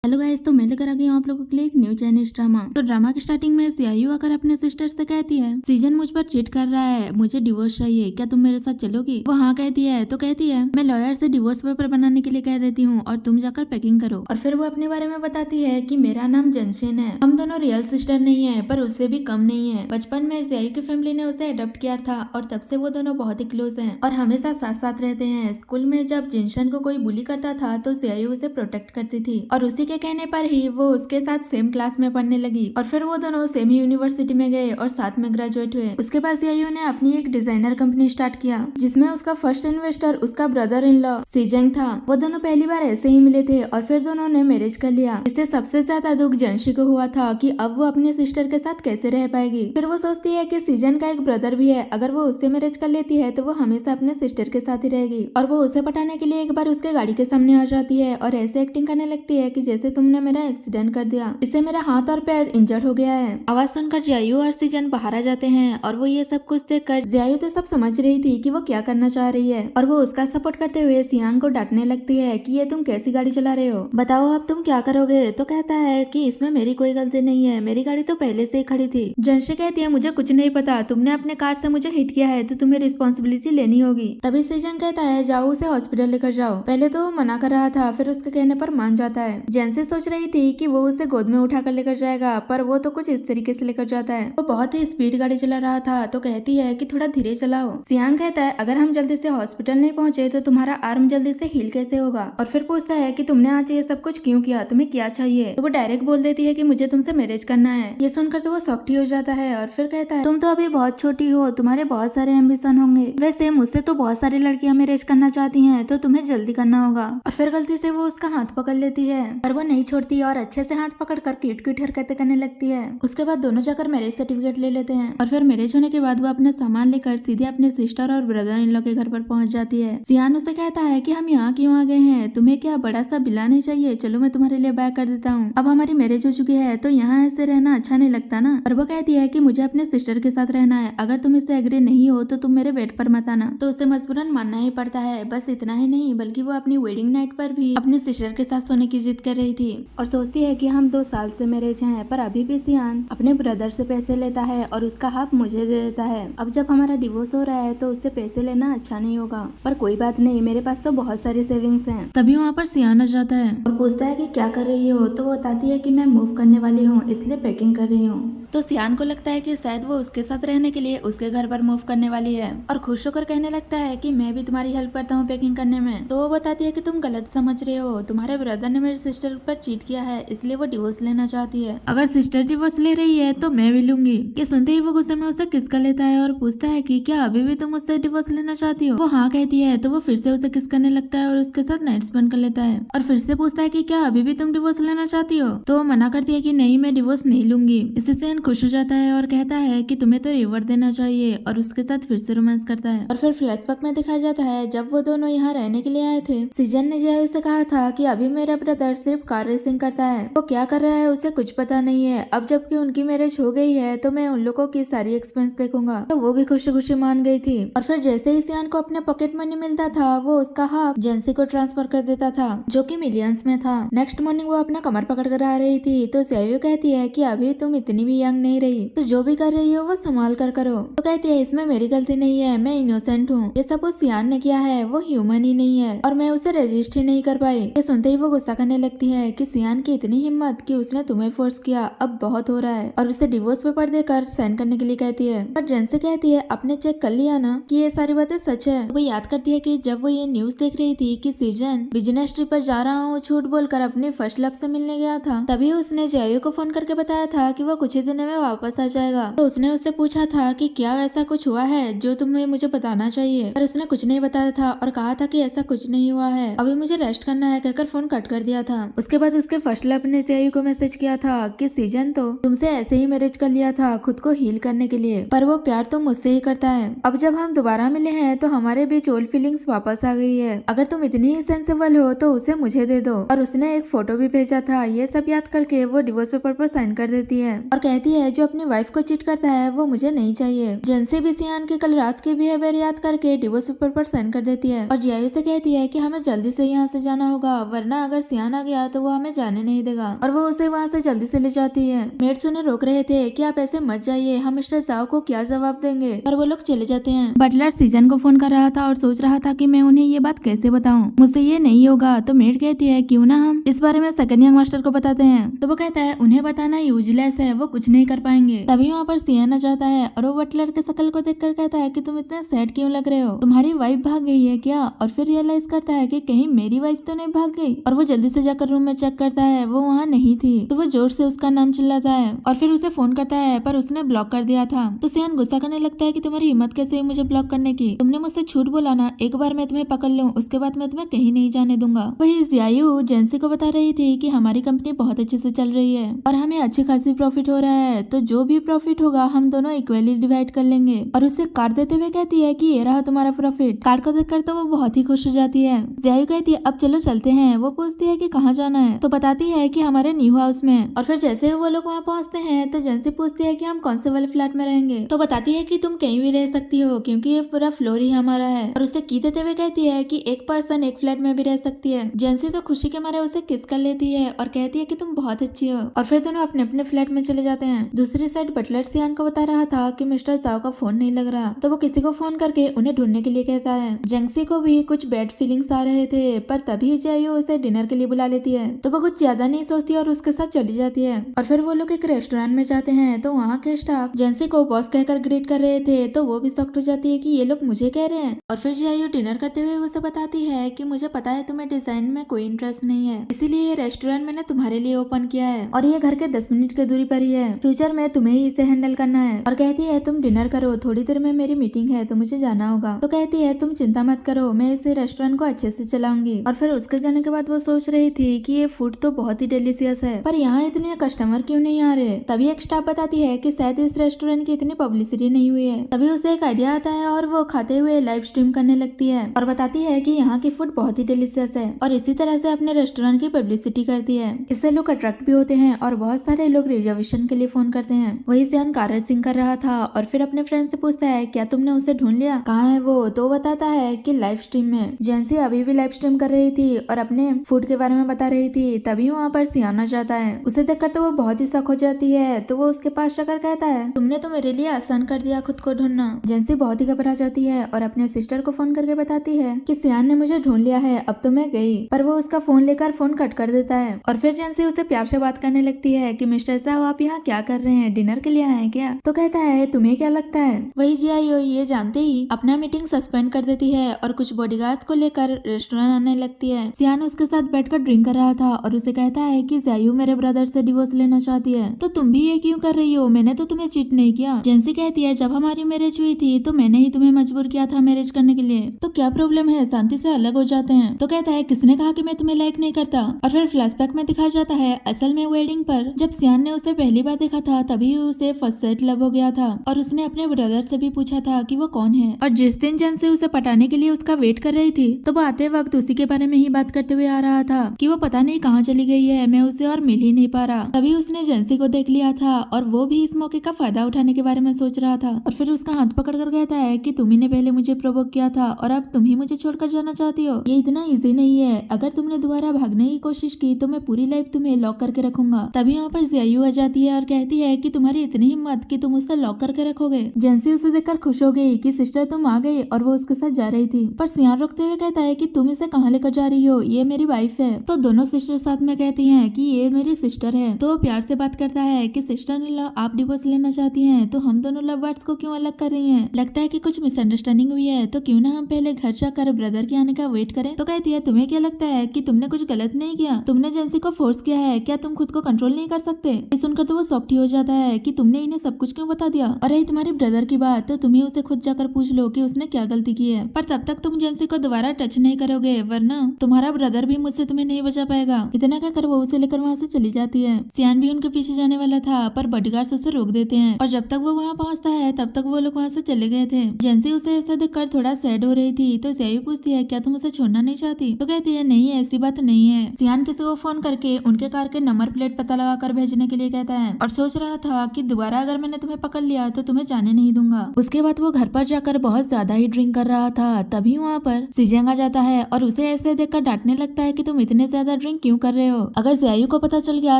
Hello guys, तो मैं लेकर आ गई हूँ आप लोगों के लिए एक न्यू चाइनीज ड्रामा। तो ड्रामा की स्टार्टिंग में सीआईयू आकर अपने सिस्टर से कहती है, सीजन मुझ पर चीट कर रहा है, मुझे डिवोर्स चाहिए, क्या तुम मेरे साथ चलोगी? वो हाँ कहती है। तो कहती है मैं लॉयर से डिवोर्स पेपर बनाने के लिए कह देती हूँ और तुम जाकर पैकिंग करो। और फिर वो अपने बारे में बताती है कि मेरा नाम जनशिन है, हम दोनों रियल सिस्टर नहीं है पर उससे भी कम नहीं है। बचपन में सीआईयू की फैमिली ने उसे अडॉप्ट किया था और तब से वो दोनों बहुत ही क्लोज है और हमेशा साथ साथ रहते हैं। स्कूल में जब जिनशन को कोई बुली करता था तो सीआईयू उसे प्रोटेक्ट करती थी और उसी के कहने पर ही वो उसके साथ सेम क्लास में पढ़ने लगी और फिर वो दोनों सेम ही यूनिवर्सिटी में गए और साथ में ग्रेजुएट हुए। उसके बाद सीआईयू ने अपनी एक डिजाइनर कंपनी स्टार्ट किया जिसमें उसका फर्स्ट इन्वेस्टर उसका ब्रदर इन लॉ सीजेंग था। वो दोनों पहली बार ऐसे ही मिले थे और फिर दोनों ने मैरिज कर लिया। इससे सबसे ज्यादा दुख जनशी को हुआ था कि अब वो अपनी सिस्टर के साथ कैसे रह पाएगी। फिर वो सोचती है कि सीजन का एक ब्रदर भी है, अगर वो उससे मैरिज कर लेती है तो वो हमेशा अपने सिस्टर के साथ ही रहेगी। और वो उसे पटाने के लिए एक बार उसके गाड़ी के सामने आ जाती है और ऐसे एक्टिंग करने लगती है कि जैसे तुमने मेरा एक्सीडेंट कर दिया, इससे मेरा हाथ और पैर इंजर्ड हो गया है। आवाज सुनकर जियायू और सीजन बाहर आ जाते हैं और वो ये सब कुछ देखकर जियायू तो सब समझ रही थी कि वो क्या करना चाह रही है और वो उसका सपोर्ट करते हुए सियांग को डांटने लगती है कि ये तुम कैसी गाड़ी चला रहे हो, बताओ अब तुम क्या करोगे? तो कहता है कि इसमें मेरी कोई गलती नहीं है, मेरी गाड़ी तो पहले से ही खड़ी थी। जनशी कहती है मुझे कुछ नहीं पता, तुमने अपने कार से मुझे हिट किया है तो तुम्हें रिस्पॉन्सिबिलिटी लेनी होगी। तभी सीजन कहता है जाओ उसे हॉस्पिटल लेकर जाओ। पहले तो वो मना कर रहा था, फिर उसके कहने पर मान जाता है। जेंसी सोच रही थी कि वो उसे गोद में उठा कर लेकर जाएगा पर वो तो कुछ इस तरीके से लेकर जाता है। वो बहुत ही स्पीड गाड़ी चला रहा था तो कहती है कि थोड़ा धीरे चलाओ। सियांग कहता है अगर हम जल्दी से हॉस्पिटल नहीं पहुंचे तो तुम्हारा आर्म जल्दी से हील कैसे होगा? और फिर पूछता है कि तुमने आज ये सब कुछ क्यों किया, तुम्हें क्या चाहिए? तो वो डायरेक्ट बोल देती है कि मुझे तुमसे मैरिज करना है। ये सुनकर तो वो शॉक्ड ही हो जाता है और फिर कहता है तुम तो अभी बहुत छोटी हो, तुम्हारे बहुत सारे एम्बिशन होंगे, वैसे मुझसे तो बहुत सारी लड़कियां मैरिज करना चाहती हैं तो तुम्हें जल्दी करना होगा। और फिर गलती से वो उसका हाथ पकड़ लेती है पर वो नहीं छोड़ती और अच्छे से हाथ पकड़ कर क्यूट क्यूट हरकतें करने लगती है। उसके बाद दोनों जाकर मैरिज सर्टिफिकेट ले लेते हैं और फिर मैरिज होने के बाद वो अपने सामान लेकर सीधे अपने सिस्टर और ब्रदर इन लॉ के घर पर पहुंच जाती है। सियान उसे कहता है कि हम यहाँ क्यों आ गए हैं, तुम्हें क्या बड़ा सा बिला नहीं चाहिए? चलो मैं तुम्हारे लिए बैग कर देता हूँ, अब हमारी मैरिज हो चुकी है तो यहाँ ऐसे रहना अच्छा नहीं लगता ना। और वो कहती है कि मुझे अपने सिस्टर के साथ रहना है, अगर तुम इससे एग्री नहीं हो तो तुम मेरे बेड पर मत आना। तो उसे मजबूरन मानना ही पड़ता है। बस इतना ही नहीं बल्कि वो अपनी वेडिंग नाइट पर भी अपने सिस्टर के साथ सोने की जिद कर रही थी और सोचती है कि हम 2 साल से मैरिज हैं पर अभी भी सियान अपने ब्रदर से पैसे लेता है और उसका हाफ मुझे दे देता है। अब जब हमारा डिवोर्स हो रहा है तो उससे पैसे लेना अच्छा नहीं होगा, पर कोई बात नहीं, मेरे पास तो बहुत सारी सेविंग्स हैं। तभी वहाँ पर सियान आ जाता है और पूछता है कि क्या कर रही हो? तो वो बताती है कि मैं मूव करने वाली हूँ इसलिए पैकिंग कर रही हूँ। तो सियान को लगता है कि शायद वो उसके साथ रहने के लिए उसके घर पर मूव करने वाली है और खुश होकर कहने लगता है कि मैं भी तुम्हारी हेल्प करता हूँ पैकिंग करने में। तो वो बताती है कि तुम गलत समझ रहे हो, तुम्हारे ब्रदर ने मेरी सिस्टर पर चीट किया है इसलिए वो डिवोर्स लेना चाहती है। अगर सिस्टर डिवोर्स ले रही है तो मैं भी लूंगी। ये सुनते ही वो गुस्से में उसे किस कर लेता है और पूछता है कि क्या अभी भी तुम उससे डिवोर्स लेना चाहती हो? वो हाँ कहती है तो वो फिर से उसे किस करने लगता है और उसके साथ नाइट स्पेंड कर लेता है और फिर से पूछता है कि क्या अभी भी तुम डिवोर्स लेना चाहती हो? तो वो मना करती है कि नहीं, मैं डिवोर्स नहीं लूंगी। इससे सियान खुश हो जाता है और कहता है कि तुम्हें तो रिवॉर्ड देना चाहिए और उसके साथ फिर से रोमांस करता है। और फिर फ्लैशबैक में दिखाया जाता है जब वो दोनों यहाँ रहने के लिए आए थे। सीजन ने जियायू से कहा था कि अभी मेरा ब्रदर सिर्फ कार रेसिंग करता है, वो क्या कर रहा है उसे कुछ पता नहीं है। अब जबकि उनकी मैरिज हो गई है तो मैं उन लोगों की सारी एक्सपेंस देखूंगा। तो वो भी खुशी खुशी मान गई थी और फिर जैसे ही सियान को अपने पॉकेट मनी मिलता था वो उसका हाफ जेंसी को ट्रांसफर कर देता था जो कि मिलियंस में था। नेक्स्ट मॉर्निंग वो अपना कमर पकड़ कर आ रही थी तो जियायू कहती है कि अभी तुम इतनी भी यंग नहीं रही, तो जो भी कर रही हो वो संभाल कर करो। तो कहती है इसमें मेरी गलती नहीं है, मैं इनोसेंट हूँ, ये सब उस सियान ने किया है, वो ह्यूमन ही नहीं है और मैं उसे रजिस्ट ही नहीं कर पाई। ये सुनते ही वो गुस्सा करने लगती है कि सियान की इतनी हिम्मत कि उसने तुम्हें फोर्स किया, अब बहुत हो रहा है और उसे डिवोर्स पेपर देकर साइन करने के लिए कहती है। पर जेंसी कहती है आपने चेक कर लिया ना कि ये सारी बातें सच है? वो याद करती है कि जब वो ये न्यूज देख रही थी कि सीजन बिजनेस ट्रिप पर जा रहा हूँ झूठ बोलकर अपने फर्स्ट लव से मिलने गया था, तभी उसने जियायू को फोन करके बताया था कि वो कुछ ही दिनों में वापस आ जाएगा। तो उसने उससे पूछा था कि क्या ऐसा कुछ हुआ है जो तुम्हें मुझे बताना चाहिए, पर उसने कुछ नहीं बताया था और कहा था कि ऐसा कुछ नहीं हुआ है, अभी मुझे रेस्ट करना है कहकर फोन कट कर दिया था। उसके बाद उसके फर्स्ट लव ने जियायू को मैसेज किया था कि सीजन तो तुमसे ऐसे ही मैरिज कर लिया था खुद को हील करने के लिए, पर वो प्यार तो मुझसे ही करता है। अब जब हम दोबारा मिले हैं तो हमारे बीच ओल्ड फीलिंग्स वापस आ गई है, अगर तुम इतनी ही सेंसिबल हो तो उसे मुझे दे दो। और उसने एक फोटो भी भेजा था। ये सब याद करके वो डिवोर्स पेपर पर साइन कर देती है और कहती कहती है जो अपनी वाइफ को चीट करता है वो मुझे नहीं चाहिए। जेंसी भी सियान के कल रात के बिहेवियर याद करके डिवोर्स पेपर पर साइन कर देती है और जियायू से कहती है कि हमें जल्दी से यहाँ से जाना होगा, वरना अगर सियान आ गया तो वो हमें जाने नहीं देगा, और वो उसे वहाँ से जल्दी से ले जाती है। मेट्स उन्हें रोक रहे थे कि आप ऐसे मत जाइए, हम मिस्टर जाओ को क्या जवाब देंगे, पर वो लोग चले जाते हैं। बटलर सीजन को फोन कर रहा था और सोच रहा था कि मैं उन्हें ये बात कैसे बताऊं, मुझसे ये नहीं होगा। तो मेट कहती है क्यों ना हम इस बारे में सेकंड यंग मास्टर को बताते हैं। तो वो कहता है उन्हें बताना यूजलेस है, वो कुछ नहीं कर पाएंगे। तभी वहाँ पर सियान आ जाता है और वो बटलर के शकल को देखकर कहता है कि तुम इतने सैड क्यों लग रहे हो, तुम्हारी वाइफ भाग गई है क्या? और फिर रियलाइज करता है कि कहीं मेरी वाइफ तो नहीं भाग गई, और वो जल्दी से जाकर रूम में चेक करता है, वो वहाँ नहीं थी। तो वो जोर से उसका नाम चिल्लाता है और फिर उसे फोन करता है, पर उसने ब्लॉक कर दिया था। तो सियान गुस्सा करने लगता है कि तुम्हारी हिम्मत कैसे हुई मुझे ब्लॉक करने की, तुमने मुझसे झूठ बोला ना, एक बार मैं तुम्हें पकड़ लूं उसके बाद मैं तुम्हें कहीं नहीं जाने दूंगा। वही जियायू जेंसी को बता रही थी कि हमारी कंपनी बहुत अच्छे से चल रही है और हमें अच्छी खासी प्रॉफिट हो रहा है, तो जो भी प्रॉफिट होगा हम दोनों इक्वली डिवाइड कर लेंगे। और उसे कार्ड देते हुए कहती है कि ये रहा तुम्हारा प्रॉफिट। कार्ड को देखकर तो वो बहुत ही खुश हो जाती है। जियायू कहती है अब चलो चलते हैं। वो पूछती है कि कहाँ जाना है, तो बताती है कि हमारे न्यू हाउस में। और फिर जैसे ही वो लोग वहाँ पहुँचते हैं तो जेंसी पूछती है कि हम कौन से वाले फ्लैट में रहेंगे, तो बताती है कि तुम कहीं भी रह सकती हो क्योंकि ये पूरा फ्लोर ही हमारा है। और उसे की देते हुए कहती है कि एक पर्सन एक फ्लैट में भी रह सकती है। जेंसी तो खुशी के मारे उसे किस कर लेती है और कहती है कि तुम बहुत अच्छी हो, और फिर दोनों अपने अपने फ्लैट में चले जाते हैं। दूसरी साइड बटलर सियान को बता रहा था कि मिस्टर जाओ का फोन नहीं लग रहा, तो वो किसी को फोन करके उन्हें ढूंढने के लिए कहता है। जेंसी को भी कुछ बैड फीलिंग्स आ रहे थे, पर तभी जियायू उसे डिनर के लिए बुला लेती है, तो वो कुछ ज्यादा नहीं सोचती और उसके साथ चली जाती है। और फिर वो लोग एक रेस्टोरेंट में जाते हैं, तो वहाँ के स्टाफ जेंसी को बॉस कहकर ग्रीट कर रहे थे, तो वो भी शॉक्ड हो जाती है कि ये लोग मुझे कह रहे हैं। और फिर जियायू डिनर करते हुए उसे बताती है कि मुझे पता है तुम्हें डिजाइन में कोई इंटरेस्ट नहीं है, इसीलिए ये रेस्टोरेंट मैंने तुम्हारे लिए ओपन किया है और ये घर के 10 मिनट की दूरी पर ही है, फ्यूचर में तुम्हें ही इसे हैंडल करना है। और कहती है तुम डिनर करो, थोड़ी देर में मेरी मीटिंग है तो मुझे जाना होगा। तो कहती है तुम चिंता मत करो, मैं इस रेस्टोरेंट को अच्छे से चलाऊंगी। और फिर उसके जाने के बाद वो सोच रही थी कि ये फूड तो बहुत ही डिलीशियस है, पर यहाँ इतने कस्टमर क्यों नहीं आ रहे। तभी एक स्टाफ बताती है कि शायद इस रेस्टोरेंट की इतनी पब्लिसिटी नहीं हुई है। तभी उसे एक आइडिया आता है और वो खाते हुए लाइव स्ट्रीम करने लगती है और बताती है कि यहाँ की फूड बहुत ही डिलीशियस है, और इसी तरह से अपने रेस्टोरेंट की पब्लिसिटी करती है। इससे लोग अट्रैक्ट भी होते हैं और बहुत सारे लोग रिजर्वेशन के लिए फोन करते हैं। वही सियान कार रेसिंग कर रहा था और फिर अपने फ्रेंड से पूछता है क्या तुमने उसे ढूंढ लिया, कहाँ है वो? तो बताता है कि लाइव स्ट्रीम में। जेंसी अभी भी लाइव स्ट्रीम कर रही थी और अपने फूड के बारे में बता रही थी। तभी वहाँ पर सियान आ जाता है। उसे देखकर तो वो बहुत ही शॉक हो जाती है, तो वो उसके पास जाकर कहता है तुमने तो मेरे लिए आसान कर दिया खुद को ढूंढना। जेंसी बहुत ही घबरा जाती है और अपने सिस्टर को फोन करके बताती है कि सियान ने मुझे ढूंढ लिया है, अब तो मैं गई। पर वो उसका फोन लेकर फोन कट कर देता है। और फिर जेंसी उसे प्यार से बात करने लगती है कि मिस्टर साहब आप यहाँ क्या कर रहे हैं, डिनर के लिए आए हैं क्या? तो कहता है तुम्हें क्या लगता है? वही जियायू ये जानते ही अपना मीटिंग सस्पेंड कर देती है और कुछ बॉडीगार्ड्स को लेकर रेस्टोरेंट आने लगती है। सियान उसके साथ बैठकर ड्रिंक कर रहा था और उसे कहता है कि जियायू मेरे ब्रदर से डिवोर्स लेना चाहती है, तो तुम भी ये क्यों कर रही हो, मैंने तो तुम्हें चीट नहीं किया। जेंसी कहती है जब हमारी मैरिज हुई थी तो मैंने ही तुम्हें मजबूर किया था मैरिज करने के लिए, तो क्या प्रॉब्लम है, शांति से अलग हो जाते हैं। तो कहता है किसने कहा कि मैं तुम्हें लाइक नहीं करता। और फिर फ्लैशबैक में दिखाया जाता है असल में वेडिंग पर जब सियान ने उसे पहली बार देखा था तभी उसे फर्स्ट साइट लव हो गया था और उसने अपने ब्रदर से भी पूछा था कि वो कौन है। और जिस दिन जेंसी उसे पटाने के लिए उसका वेट कर रही थी तो वो आते वक्त उसी के बारे में ही बात करते हुए आ रहा था कि वो पता नहीं कहाँ चली गई है, मैं उसे और मिल ही नहीं पा रहा। तभी उसने जेंसी को देख लिया था और वो भी इस मौके का फायदा उठाने के बारे में सोच रहा था। और फिर उसका हाथ पकड़ कर कहता है कि तुम ही ने पहले मुझे प्रोवोक किया था और अब तुम ही मुझे छोड़कर जाना चाहती हो, ये इतना इजी नहीं है। अगर तुमने दोबारा भागने की कोशिश की तो मैं पूरी लाइफ तुम्हें लॉक करके रखूंगा। तभी यहाँ पर जियायू आ जाती है और कहती है कि तुम्हारी इतनी हिम्मत कि तुम उसे लॉक करके रखोगे। जेंसी उसे देखकर खुश हो गई कि सिस्टर तुम आ गई, और वो उसके साथ जा रही थी। पर सियान रुकते हुए कहता है कि तुम इसे कहाँ लेकर जा रही हो, ये मेरी वाइफ है। तो दोनों सिस्टर साथ में कहती हैं कि ये मेरी सिस्टर है। तो वो प्यार से बात करता है कि सिस्टर इन लॉ आप डिवोर्स लेना चाहती हैं तो हम दोनों लव बर्ड्स को क्यों अलग कर रही हैं? लगता है कि कुछ मिसअंडरस्टैंडिंग हुई है, तो क्यों ना हम पहले घर जाकर ब्रदर के आने का वेट करें। तो कहती है तुम्हें क्या लगता है कि तुमने कुछ गलत नहीं किया, तुमने जेंसी को फोर्स किया है, क्या तुम खुद को कंट्रोल नहीं कर सकते? ये सुनकर तो वो सॉफ्ट हो जाता है कि तुमने इन्हें सब कुछ क्यों बता दिया। और रही तुम्हारी ब्रदर की बात तो तुम्हें उसे खुद जाकर पूछ लो कि उसने क्या गलती की है, पर तब तक तुम जेंसी को दोबारा टच नहीं करोगे वरना तुम्हारा ब्रदर भी मुझसे तुम्हें नहीं बचा पाएगा। इतना कहकर वो उसे लेकर वहाँ से चली जाती है। सियान भी उनके पीछे जाने वाला था पर बॉडीगार्ड्स उसे रोक देते हैं और जब तक वो वहाँ पहुँचता है तब तक वो लोग वहाँ से चले गए थे। जेंसी उसे ऐसा देखकर थोड़ा सैड हो रही थी तो जियायू पूछती है क्या तुम उसे छोड़ना नहीं चाहती? तो कहती है नहीं ऐसी बात नहीं है। सियान किसी को फोन करके उनके कार के नंबर प्लेट पता लगाकर भेजने के लिए कहता है और सोच रहा था कि दोबारा अगर मैंने तुम्हें पकड़ लिया तो तुम्हें जाने नहीं दूंगा। उसके बाद वो घर पर जाकर बहुत ज्यादा ही ड्रिंक कर रहा था। तभी वहाँ पर सीजेंग आ जाता है और उसे ऐसे देखकर डांटने लगता है कि तुम इतने ज्यादा ड्रिंक क्यों कर रहे हो। अगर ज़ियायू को पता चल गया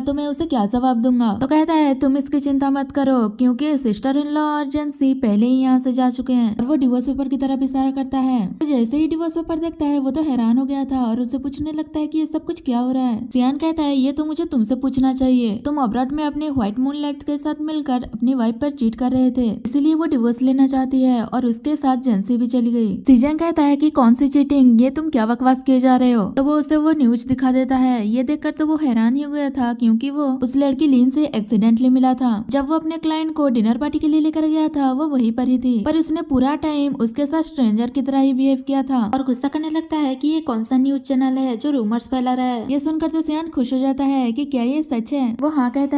तो मैं उसे क्या जवाब दूंगा। तो कहता है तुम इसकी चिंता मत करो क्योंकि सिस्टर इन लॉ और जेंसी पहले ही यहाँ से जा चुके हैं। और वो डिवोर्स पेपर की तरफ इशारा करता है। तो जैसे ही डिवोर्स पेपर देखता है वो तो हैरान हो गया था और उसे पूछने लगता है कि ये सब कुछ क्या हो रहा है। सियान कहता है ये तो मुझे तुमसे पूछना चाहिए, तुम अब्रॉड में अपने व्हाइट मूनलाइट के साथ मिलकर अपनी वाइफ पर चीट कर रहे थे, इसीलिए वो डिवोर्स लेना चाहती है और उसके साथ जेंसी भी चली गई। सीजन कहता है कि कौन सी चीटिंग, ये तुम क्या बकवास किए जा रहे हो। तो वो उसे वो न्यूज दिखा देता है। ये देखकर तो वो हैरान ही हो गया था क्योंकि वो उस लड़की लीन से एक्सीडेंटली मिला था। जब वो अपने क्लाइंट को डिनर पार्टी के लिए लेकर गया था वो वहीं पर ही थी, पर उसने पूरा टाइम उसके साथ स्ट्रेंजर की तरह ही बिहेव किया था और गुस्सा करने लगता है कि ये कौन सा न्यूज चैनल है जो रूमर्स फैला रहा है। ये सुनकर तो सियान खुश हो जाता है कि क्या ये सच है। वो हाँ कहता